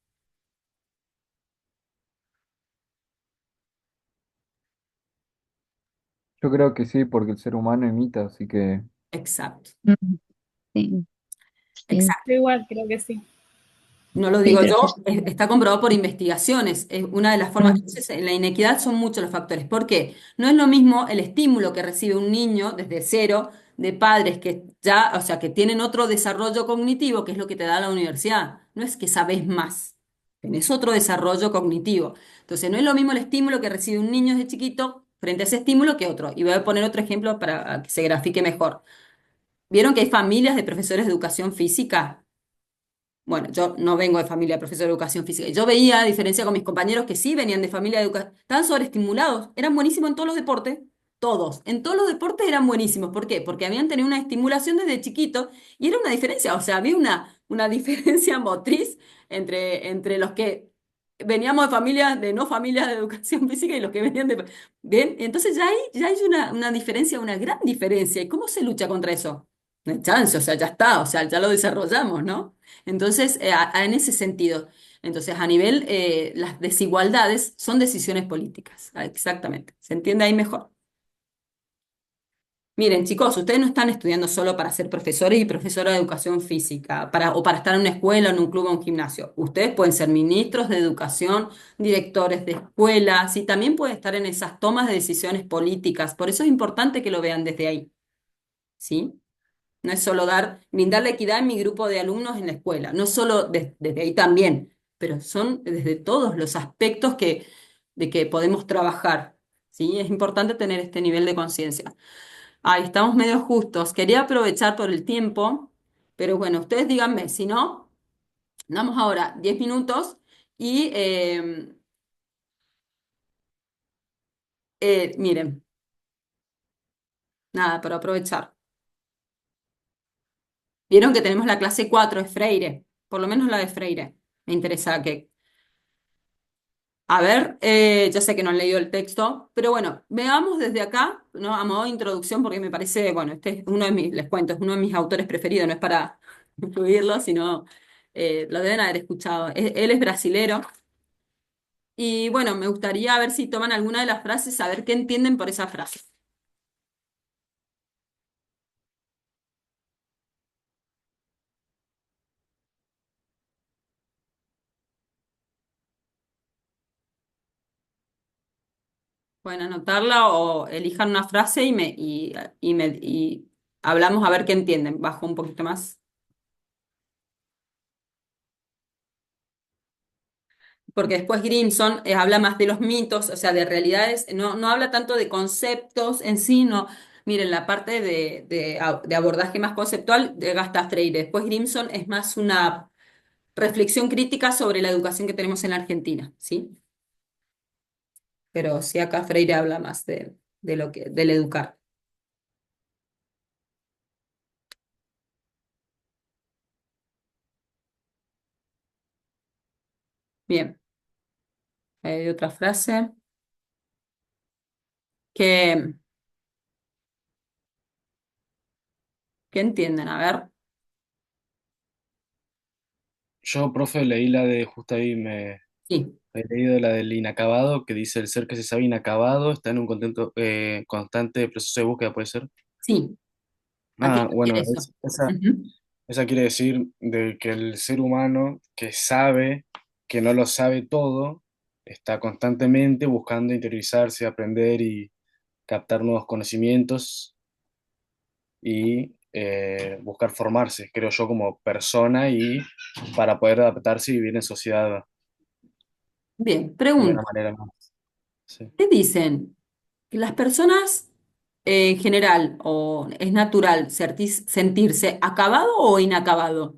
Speaker 2: Yo creo que sí, porque el ser humano imita, así que
Speaker 1: Exacto,
Speaker 4: Mm, sí, sí,
Speaker 1: exacto.
Speaker 3: Yo igual creo que sí.
Speaker 1: No lo
Speaker 4: sí,
Speaker 1: digo yo,
Speaker 4: profesor.
Speaker 1: está comprobado por investigaciones. Es una de las formas.
Speaker 4: Mm,
Speaker 1: Entonces, en la inequidad son muchos los factores. ¿Por qué? No es lo mismo el estímulo que recibe un niño desde cero de padres que ya, o sea, que tienen otro desarrollo cognitivo, que es lo que te da la universidad. No es que sabes más, tenés otro desarrollo cognitivo. Entonces, no es lo mismo el estímulo que recibe un niño desde chiquito frente a ese estímulo que otro. Y voy a poner otro ejemplo para que se grafique mejor. ¿Vieron que hay familias de profesores de educación física? Bueno, yo no vengo de familia de profesor de educación física. Yo veía, a diferencia con mis compañeros que sí venían de familia de educación, estaban sobreestimulados, eran buenísimos en todos los deportes, todos. En todos los deportes eran buenísimos. ¿Por qué? Porque habían tenido una estimulación desde chiquito y era una diferencia, o sea, había una diferencia motriz entre los que veníamos de familias, de no familias de educación física y los que venían de... ¿Ven? Entonces ya hay una diferencia, una gran diferencia. ¿Y cómo se lucha contra eso? No hay chance, o sea, ya está, o sea, ya lo desarrollamos, ¿no? Entonces, en ese sentido, entonces a nivel, las desigualdades son decisiones políticas, exactamente. ¿Se entiende ahí mejor? Miren, chicos, ustedes no están estudiando solo para ser profesores y profesoras de educación física, o para estar en una escuela, en un club o un gimnasio. Ustedes pueden ser ministros de educación, directores de escuelas, y también pueden estar en esas tomas de decisiones políticas. Por eso es importante que lo vean desde ahí, ¿sí? No es solo brindar la equidad en mi grupo de alumnos en la escuela, no solo desde ahí también, pero son desde todos los aspectos de que podemos trabajar, ¿sí? Es importante tener este nivel de conciencia. Ahí estamos medio justos. Quería aprovechar por el tiempo, pero bueno, ustedes díganme, si no, damos ahora 10 minutos y miren, nada, para aprovechar. Vieron que tenemos la clase 4 de Freire, por lo menos la de Freire. Me interesa que a ver, ya sé que no han leído el texto, pero bueno, veamos desde acá, ¿no? A modo de introducción, porque me parece, bueno, este es uno de mis, les cuento, es uno de mis autores preferidos, no es para incluirlo, sino lo deben haber escuchado. Él es brasilero y bueno, me gustaría ver si toman alguna de las frases, a ver qué entienden por esa frase. Pueden anotarla o elijan una frase y hablamos a ver qué entienden. Bajo un poquito más. Porque después Grimson habla más de los mitos, o sea, de realidades, no habla tanto de conceptos en sí, no. Miren, la parte de abordaje más conceptual de Gasta Freire. Después Grimson es más una reflexión crítica sobre la educación que tenemos en la Argentina, ¿sí? Pero sí acá Freire habla más del educar. Bien, hay otra frase que ¿Qué entienden? A ver.
Speaker 5: Yo, profe, leí la de, justo ahí
Speaker 1: Sí,
Speaker 5: he leído la del inacabado, que dice el ser que se sabe inacabado está en un constante proceso de búsqueda, ¿puede ser?
Speaker 1: sí. ¿A qué
Speaker 5: Ah,
Speaker 1: refiere
Speaker 5: bueno,
Speaker 1: eso?
Speaker 5: esa,
Speaker 1: Ujú.
Speaker 5: esa quiere decir de que el ser humano que sabe que no lo sabe todo, está constantemente buscando interiorizarse, aprender y captar nuevos conocimientos y buscar formarse, creo yo, como persona y para poder adaptarse y vivir en sociedad
Speaker 1: Bien,
Speaker 5: de una
Speaker 1: pregunta.
Speaker 5: manera más. Sí.
Speaker 1: ¿Qué dicen? Que las personas en general, o es natural sentirse acabado o inacabado.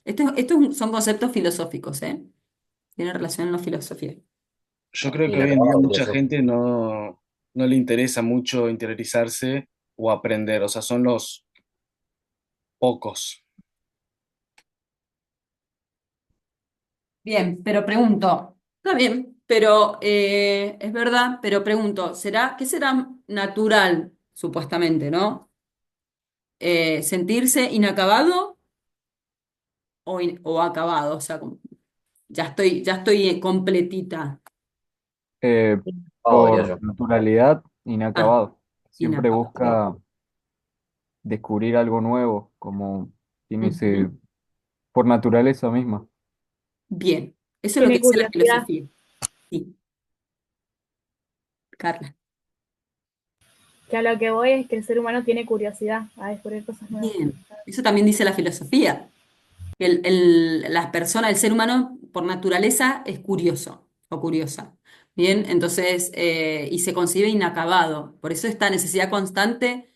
Speaker 1: Estos son conceptos filosóficos, ¿eh? Tiene relación en la filosofía.
Speaker 5: Yo creo que hoy en día
Speaker 8: Inacabado diría
Speaker 5: mucha
Speaker 8: yo.
Speaker 5: gente no le interesa mucho interiorizarse o aprender, o sea, son los pocos.
Speaker 1: Bien, pero pregunto, está bien, pero es verdad, pero pregunto, ¿qué será natural, supuestamente, ¿no? ¿Sentirse inacabado o acabado? O sea, ya estoy completita.
Speaker 2: Eh,
Speaker 8: Inacabado diría
Speaker 2: por
Speaker 8: yo.
Speaker 2: naturalidad,
Speaker 1: Ah,
Speaker 2: inacabado. Siempre
Speaker 1: inacabado.
Speaker 2: busca descubrir algo nuevo, como tiene
Speaker 1: Ujú.
Speaker 2: ese, por naturaleza misma.
Speaker 1: Bien, eso es lo que
Speaker 3: Tiene
Speaker 1: dice la
Speaker 3: curiosidad,
Speaker 1: filosofía. Sí, Carla.
Speaker 3: que a lo que voy es que el ser humano tiene curiosidad a descubrir cosas nuevas.
Speaker 1: Bien, eso también dice la filosofía. Las personas, el ser humano por naturaleza es curioso o curiosa. Bien, entonces, y se concibe inacabado. Por eso esta necesidad constante,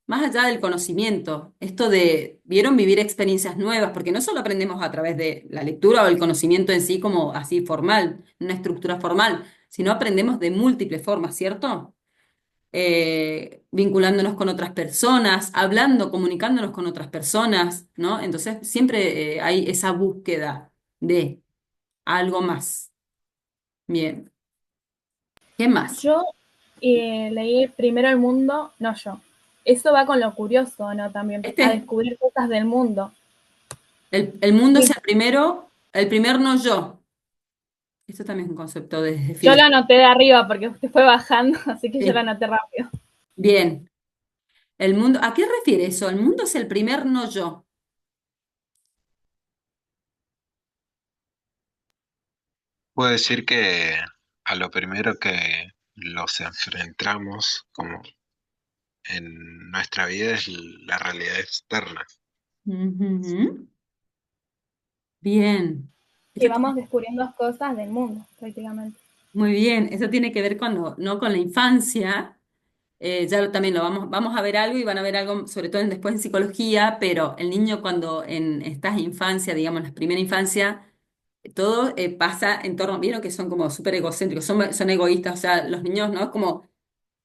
Speaker 1: más allá del conocimiento, esto de, ¿vieron? Vivir experiencias nuevas, porque no solo aprendemos a través de la lectura o el conocimiento en sí como así formal, una estructura formal, sino aprendemos de múltiples formas, ¿cierto? Vinculándonos con otras personas, hablando, comunicándonos con otras personas, ¿no? Entonces siempre hay esa búsqueda de algo más. Bien. ¿Qué más?
Speaker 3: Yo leí primero el mundo, no yo. Eso va con lo curioso, ¿no? También, a
Speaker 1: Este,
Speaker 3: descubrir cosas del mundo.
Speaker 1: el mundo es
Speaker 3: Sí.
Speaker 1: el primero, el primer no yo. Esto también es un concepto de
Speaker 3: Yo lo
Speaker 1: filosofía.
Speaker 3: anoté de arriba porque usted fue bajando, así que yo lo
Speaker 1: Sí.
Speaker 3: anoté rápido.
Speaker 1: Bien. El mundo, ¿a qué refiere eso? El mundo es el primer no yo.
Speaker 12: Puedo decir que a lo primero que los enfrentamos como en nuestra vida es la realidad externa.
Speaker 1: Ujú. Bien.
Speaker 3: Que
Speaker 1: Esto
Speaker 3: vamos descubriendo cosas del mundo, prácticamente.
Speaker 1: muy bien, eso tiene que ver no con la infancia, también vamos a ver algo y van a ver algo, sobre todo después en psicología, pero el niño cuando en esta infancia, digamos, la primera infancia, todo pasa en torno, vieron que son como súper egocéntricos, son egoístas, o sea, los niños, ¿no? Es como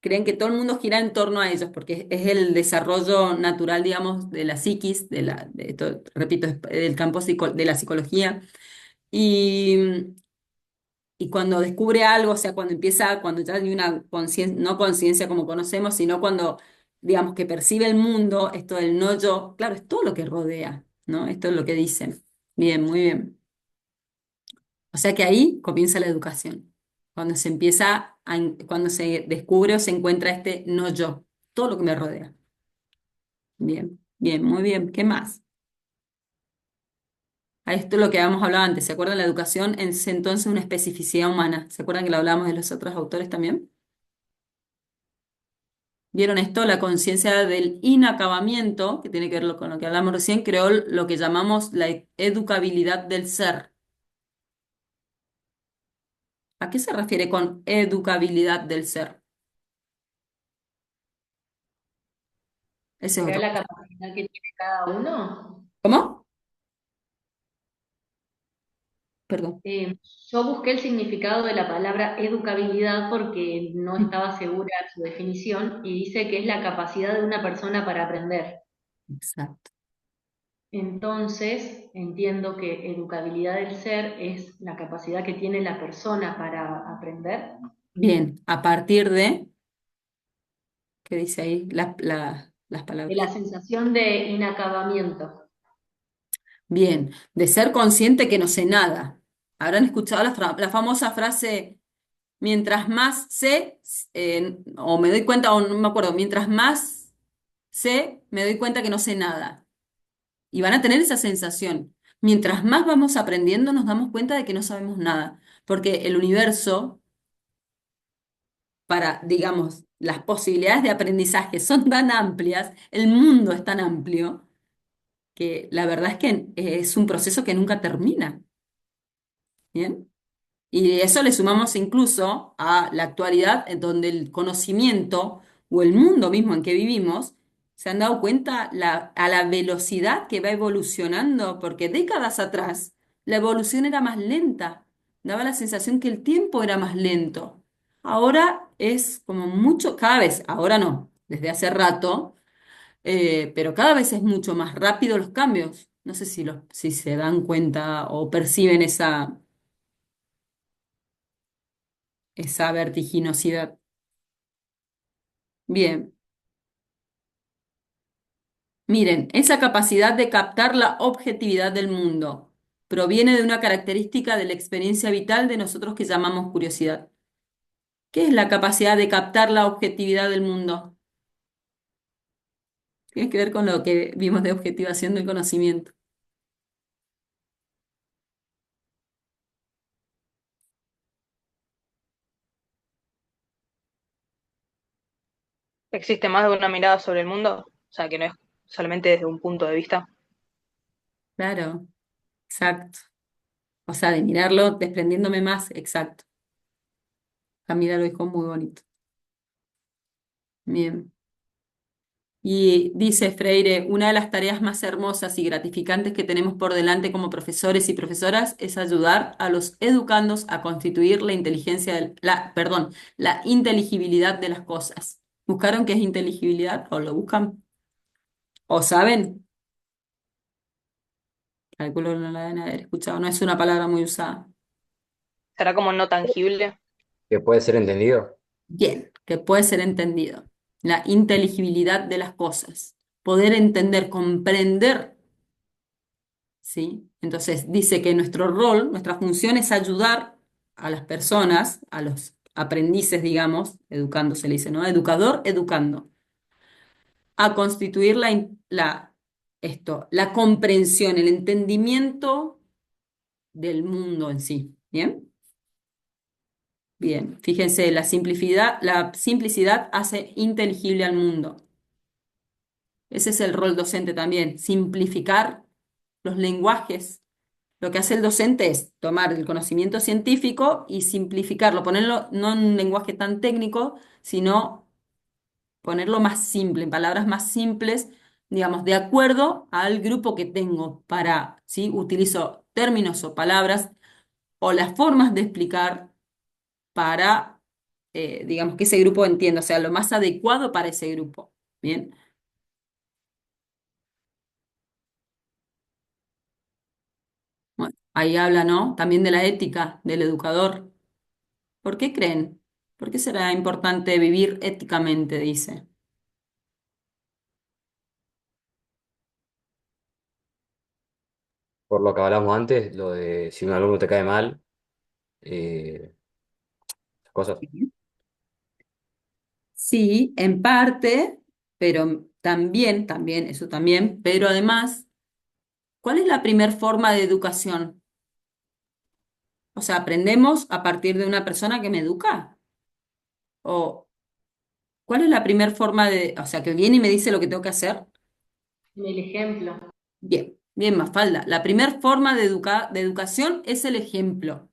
Speaker 1: creen que todo el mundo gira en torno a ellos, porque es el desarrollo natural, digamos, de la psiquis, repito, es del campo de la psicología. Y y cuando descubre algo, o sea, cuando ya hay una conciencia, no conciencia como conocemos, sino cuando, digamos, que percibe el mundo, esto del no yo, claro, es todo lo que rodea, ¿no? Esto es lo que dicen. Bien, muy bien. O sea que ahí comienza la educación. Cuando se cuando se descubre o se encuentra este no yo, todo lo que me rodea. Bien, bien, muy bien. ¿Qué más? A esto es lo que habíamos hablado antes. ¿Se acuerdan? La educación es entonces una especificidad humana. ¿Se acuerdan que lo hablábamos de los otros autores también? ¿Vieron esto? La conciencia del inacabamiento, que tiene que ver con lo que hablamos recién, creó lo que llamamos la educabilidad del ser. ¿A qué se refiere con educabilidad del ser? Ese es
Speaker 9: ¿Será
Speaker 1: otro.
Speaker 9: la capacidad que tiene cada uno?
Speaker 1: ¿Cómo? Perdón.
Speaker 9: Eh, yo busqué el significado de la palabra educabilidad porque no estaba segura de su definición y dice que es la capacidad de una persona para aprender.
Speaker 1: Exacto.
Speaker 9: Entonces, entiendo que educabilidad del ser es la capacidad que tiene la persona para aprender.
Speaker 1: Bien, a partir de, ¿qué dice ahí? las
Speaker 9: De la
Speaker 1: palabras.
Speaker 9: sensación de inacabamiento.
Speaker 1: Bien, de ser consciente que no sé nada. Habrán escuchado la famosa frase, mientras más sé, o me doy cuenta, o no me acuerdo, mientras más sé, me doy cuenta que no sé nada. Y van a tener esa sensación. Mientras más vamos aprendiendo, nos damos cuenta de que no sabemos nada. Porque el universo, para, digamos, las posibilidades de aprendizaje son tan amplias, el mundo es tan amplio, que la verdad es que es un proceso que nunca termina. ¿Bien? Y eso le sumamos incluso a la actualidad, en donde el conocimiento o el mundo mismo en que vivimos, se han dado cuenta a la velocidad que va evolucionando, porque décadas atrás la evolución era más lenta, daba la sensación que el tiempo era más lento. Ahora es como mucho, cada vez, ahora no, desde hace rato, pero cada vez es mucho más rápido los cambios. No sé si se dan cuenta o perciben esa vertiginosidad. Bien, miren, esa capacidad de captar la objetividad del mundo proviene de una característica de la experiencia vital de nosotros que llamamos curiosidad. ¿Qué es la capacidad de captar la objetividad del mundo? Tiene que ver con lo que vimos de objetivación del conocimiento.
Speaker 7: ¿Existe más de una mirada sobre el mundo? O sea, que no es solamente desde un punto de vista.
Speaker 1: Claro, exacto. O sea, de mirarlo desprendiéndome más, exacto. Camila lo dijo muy bonito. Bien. Y dice Freire, una de las tareas más hermosas y gratificantes que tenemos por delante como profesores y profesoras es ayudar a los educandos a constituir la inteligencia, perdón, la inteligibilidad de las cosas. ¿Buscaron qué es inteligibilidad? ¿O lo buscan? ¿O saben? Calculo que no la deben haber escuchado, no es una palabra muy usada.
Speaker 7: ¿Será como no tangible?
Speaker 8: Que puede ser entendido.
Speaker 1: Bien, que puede ser entendido. La inteligibilidad de las cosas. Poder entender, comprender. ¿Sí? Entonces dice que nuestro rol, nuestra función es ayudar a las personas, a los aprendices, digamos, educando se le dice, ¿no? Educador, educando, a constituir la comprensión, el entendimiento del mundo en sí. ¿Bien? Bien, fíjense, la simplicidad hace inteligible al mundo. Ese es el rol docente también, simplificar los lenguajes. Lo que hace el docente es tomar el conocimiento científico y simplificarlo, ponerlo no en un lenguaje tan técnico, sino ponerlo más simple, en palabras más simples, digamos, de acuerdo al grupo que tengo para, ¿sí? Utilizo términos o palabras o las formas de explicar para, digamos, que ese grupo entienda, o sea, lo más adecuado para ese grupo. Bien. Bueno, ahí habla, ¿no? También de la ética del educador. ¿Por qué creen? ¿Por qué será importante vivir éticamente? Dice.
Speaker 8: Por lo que hablamos antes, lo de si un alumno te cae mal, esas cosas.
Speaker 1: Sí, en parte, pero eso también, pero además, ¿cuál es la primer forma de educación? O sea, ¿aprendemos a partir de una persona que me educa? ¿O cuál es la primer forma o sea, que viene y me dice lo que tengo que hacer?
Speaker 9: En el ejemplo.
Speaker 1: Bien, bien, Mafalda. La primer forma de educación es el ejemplo.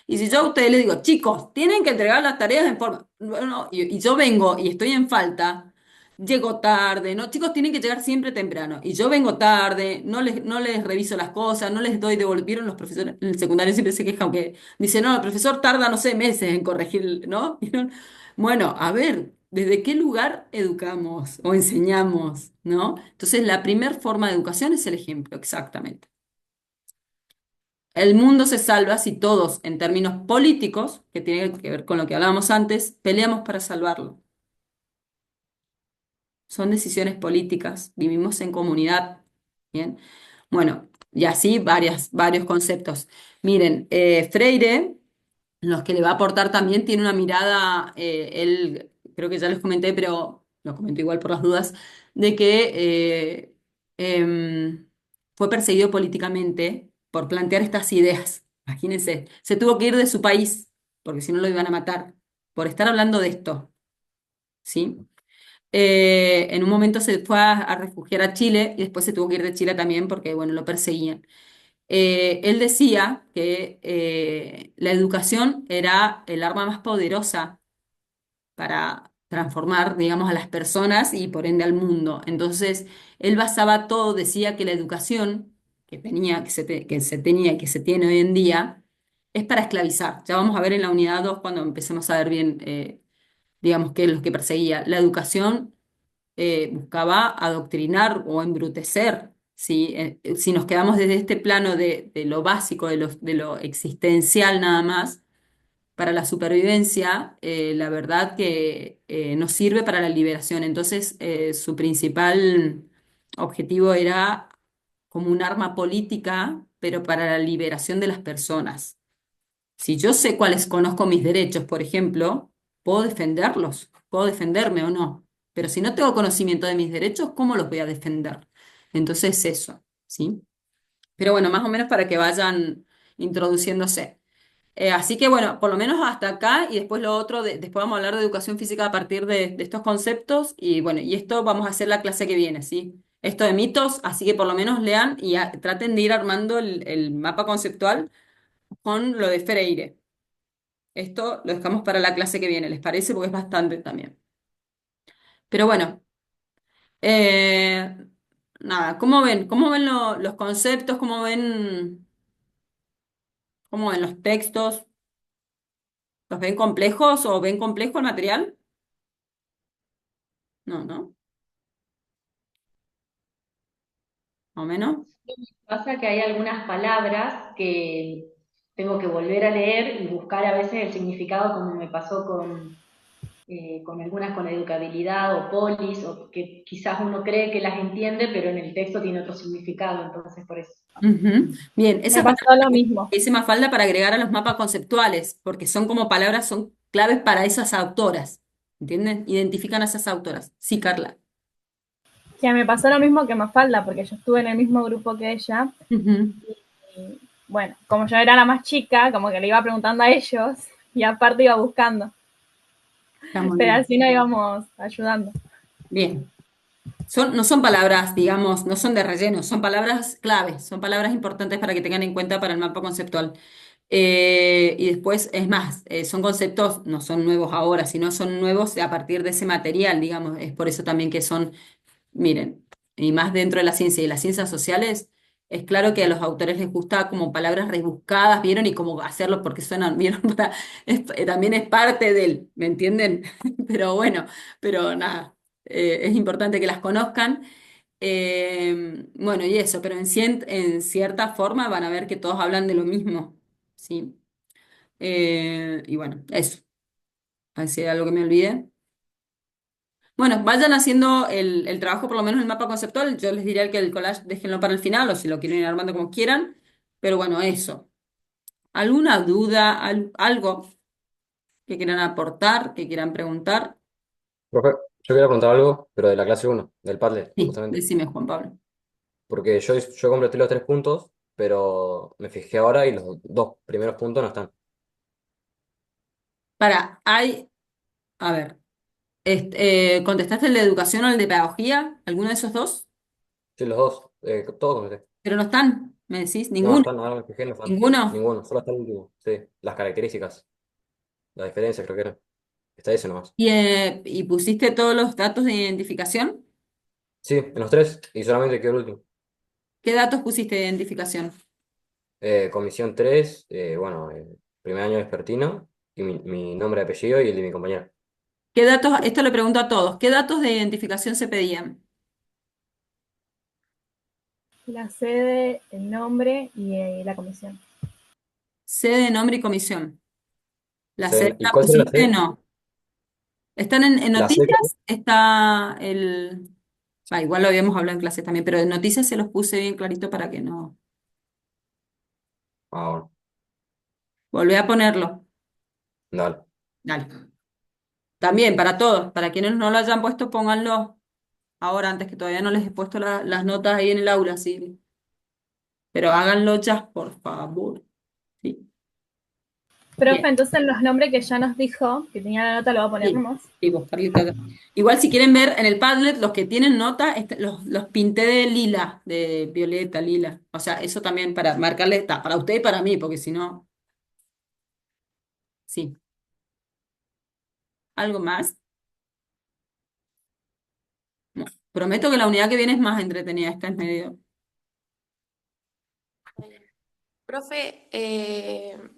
Speaker 1: Y si yo a ustedes les digo, chicos, tienen que entregar las tareas en forma, bueno, y yo vengo y estoy en falta, llego tarde, ¿no? Chicos, tienen que llegar siempre temprano. Y yo vengo tarde, no les reviso las cosas, no les doy devolvieron los profesores en el secundario siempre se quejan que dicen, no, el profesor tarda, no sé, meses en corregir, ¿no? Bueno, a ver, ¿desde qué lugar educamos o enseñamos, ¿no? Entonces, la primer forma de educación es el ejemplo, exactamente. El mundo se salva si todos, en términos políticos, que tiene que ver con lo que hablábamos antes, peleamos para salvarlo. son decisiones políticas, vivimos en comunidad, ¿bien? Bueno, y así varios conceptos. Miren, Freire, los que le va a aportar también, tiene una mirada, él, creo que ya les comenté, pero lo comento igual por las dudas, de que fue perseguido políticamente por plantear estas ideas. Imagínense, se tuvo que ir de su país, porque si no lo iban a matar, por estar hablando de esto, ¿sí? En un momento se fue a refugiar a Chile y después se tuvo que ir de Chile también porque, bueno, lo perseguían. Él decía que la educación era el arma más poderosa para transformar, digamos, a las personas y por ende al mundo. Entonces, él basaba todo, decía que la educación que tenía, que se tenía y que se tiene hoy en día es para esclavizar. Ya vamos a ver en la unidad 2 cuando empecemos a ver bien, digamos, qué es lo que perseguía. La educación buscaba adoctrinar o embrutecer. ¿Sí? Si nos quedamos desde este plano de lo básico, de lo existencial nada más, para la supervivencia, la verdad que no sirve para la liberación. Entonces, su principal objetivo era como un arma política, pero para la liberación de las personas. Si yo sé cuáles conozco mis derechos, por ejemplo, puedo defenderlos, puedo defenderme o no. Pero si no tengo conocimiento de mis derechos, ¿cómo los voy a defender? Entonces, eso, ¿sí? Pero bueno, más o menos para que vayan introduciéndose. Así que bueno, por lo menos hasta acá y después lo otro, después vamos a hablar de educación física a partir de estos conceptos y bueno, y esto vamos a hacer la clase que viene, ¿sí? Esto de mitos, así que por lo menos lean y traten de ir armando el mapa conceptual con lo de Freire. Esto lo dejamos para la clase que viene, ¿les parece? Porque es bastante también. Pero bueno, eh, nada, ¿cómo ven? ¿Cómo ven los conceptos? Cómo ven los textos? ¿Los ven complejos o ven complejo el material? No, ¿no? ¿Más o menos?
Speaker 9: Pasa que hay algunas palabras que tengo que volver a leer y buscar a veces el significado, como me pasó con algunas con educabilidad o polis, o que quizás uno cree que las entiende, pero en el texto tiene otro significado, entonces por eso.
Speaker 1: Ujú. Bien,
Speaker 3: Me
Speaker 1: esa palabra
Speaker 3: pasó lo mismo.
Speaker 1: que dice Mafalda para agregar a los mapas conceptuales, porque son como palabras, son claves para esas autoras. ¿Entienden? Identifican a esas autoras. Sí, Carla.
Speaker 3: Que me pasó lo mismo que Mafalda, porque yo estuve en el mismo grupo que ella.
Speaker 1: Ujú.
Speaker 3: Y bueno, como yo era la más chica, como que le iba preguntando a ellos y aparte iba buscando.
Speaker 1: Está muy
Speaker 3: Pero
Speaker 1: bien.
Speaker 3: así nos íbamos ayudando.
Speaker 1: Bien. No son palabras, digamos, no son de relleno, son palabras claves, son palabras importantes para que tengan en cuenta para el mapa conceptual. Y después, es más, son conceptos, no son nuevos ahora, sino son nuevos a partir de ese material, digamos. Es por eso también que son, miren, y más dentro de la ciencia y las ciencias sociales, es claro que a los autores les gusta como palabras rebuscadas, ¿vieron? Y cómo hacerlo porque suenan, ¿vieron? También es parte del, ¿me entienden? Pero bueno, pero nada, es importante que las conozcan. Bueno, y eso, pero en cierta forma van a ver que todos hablan de lo mismo, ¿sí? Y bueno, eso. A ver si hay algo que me olvide. Bueno, vayan haciendo el trabajo, por lo menos el mapa conceptual. Yo les diría que el collage déjenlo para el final o si lo quieren ir armando como quieran. Pero bueno, eso. ¿Alguna duda, algo que quieran aportar, que quieran preguntar?
Speaker 8: Profe, yo quería preguntar algo, pero de la clase uno del Padlet,
Speaker 1: Sí,
Speaker 8: justamente.
Speaker 1: decime, Juan Pablo.
Speaker 8: Porque yo completé los 3 puntos, pero me fijé ahora y los 2 primeros puntos no están.
Speaker 1: A ver, ¿contestaste el de educación o el de pedagogía? ¿Alguno de esos dos?
Speaker 8: Sí, los dos, todos completé.
Speaker 1: Pero no están, me decís,
Speaker 8: No, no
Speaker 1: ninguno.
Speaker 8: están, ahora me fijé, no están.
Speaker 1: ¿Ninguno?
Speaker 8: Ninguno, solo está el último. Sí, las características, la diferencia creo que era. Está ese nomás.
Speaker 1: ¿Y pusiste todos los datos de identificación?
Speaker 8: Sí, en los 3, y solamente quedó el último.
Speaker 1: ¿Qué datos pusiste de identificación?
Speaker 8: Comisión 3, bueno, primer año vespertino, y mi nombre y apellido y el de mi compañera.
Speaker 1: ¿Qué datos, esto le pregunto a todos, ¿qué datos de identificación se pedían?
Speaker 3: La sede, el nombre y la comisión.
Speaker 1: Sede, nombre y comisión. ¿La sede
Speaker 8: ¿Y
Speaker 1: la
Speaker 8: cuál será la
Speaker 1: pusiste?
Speaker 8: C?
Speaker 1: No. Están en
Speaker 8: La sé que...
Speaker 1: noticias, está el... igual lo habíamos hablado en clase también, pero en noticias se los puse bien clarito para que no...
Speaker 8: Ah, bueno,
Speaker 1: Volví a ponerlo.
Speaker 8: dale.
Speaker 1: Dale. También para todos, para quienes no lo hayan puesto, pónganlo ahora, antes que todavía no les he puesto las notas ahí en el aula, sí. Pero háganlo ya, por favor. Sí.
Speaker 3: Profe,
Speaker 1: Bien.
Speaker 3: entonces los nombres que ya nos dijo, que tenía la nota, lo voy a poner
Speaker 1: Sí,
Speaker 3: nomás.
Speaker 1: sí, vos, Carlita. Igual si quieren ver en el Padlet, los que tienen nota, los pinté de lila, de violeta, lila. O sea, eso también para marcarle, para usted y para mí, porque si no, sí. ¿Algo más? No. Prometo que la unidad que viene es más entretenida, esta es medio...
Speaker 13: Profe,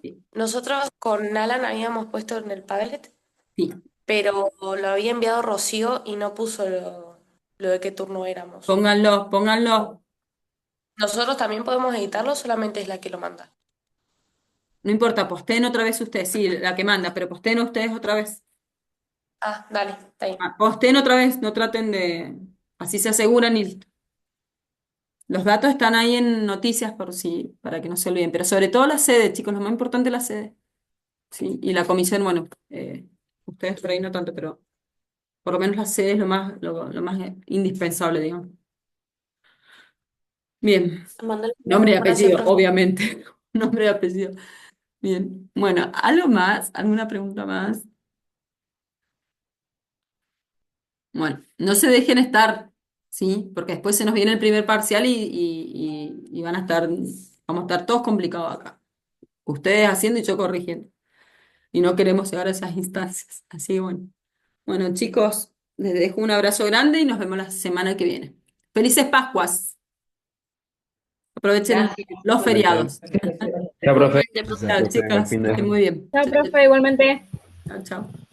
Speaker 1: Sí,
Speaker 13: nosotros con Alan habíamos puesto en el Padlet,
Speaker 1: sí.
Speaker 13: pero lo había enviado Rocío y no puso lo de qué turno éramos.
Speaker 1: Pónganlo, pónganlo.
Speaker 13: ¿Nosotros también podemos editarlo o solamente es la que lo manda?
Speaker 1: No importa, posteen otra vez ustedes, sí, la que manda, pero posteen ustedes otra vez.
Speaker 13: Ah, dale, está bien.
Speaker 1: Posteen otra vez, no traten de... Así se aseguran y los datos están ahí en noticias por si, para que no se olviden. Pero sobre todo la sede, chicos, lo más importante es la sede. Sí, y la comisión, bueno, ustedes por ahí no tanto, pero por lo menos la sede es lo más indispensable, digamos. Bien,
Speaker 13: Mándale
Speaker 1: nombre y
Speaker 13: un abrazo,
Speaker 1: apellido,
Speaker 13: profe.
Speaker 1: obviamente. Nombre y apellido. Bien, bueno, ¿algo más? ¿Alguna pregunta más? Bueno, no se dejen estar, ¿sí? Porque después se nos viene el primer parcial y van a estar, vamos a estar todos complicados acá. Ustedes haciendo y yo corrigiendo. Y no queremos llegar a esas instancias. Así que bueno. Bueno, chicos, les dejo un abrazo grande y nos vemos la semana que viene. Felices Pascuas. Aprovechen
Speaker 9: Gracias.
Speaker 1: los
Speaker 11: Igualmente.
Speaker 1: feriados.
Speaker 5: Ya, profe.
Speaker 9: Igualmente, profe.
Speaker 11: Gracias,
Speaker 1: Chao,
Speaker 11: profe. Buen
Speaker 1: chicas,
Speaker 11: fin
Speaker 1: que estén
Speaker 11: de.
Speaker 1: muy bien.
Speaker 3: Chao,
Speaker 1: Chao,
Speaker 3: profe, igualmente.
Speaker 1: chao. Chao.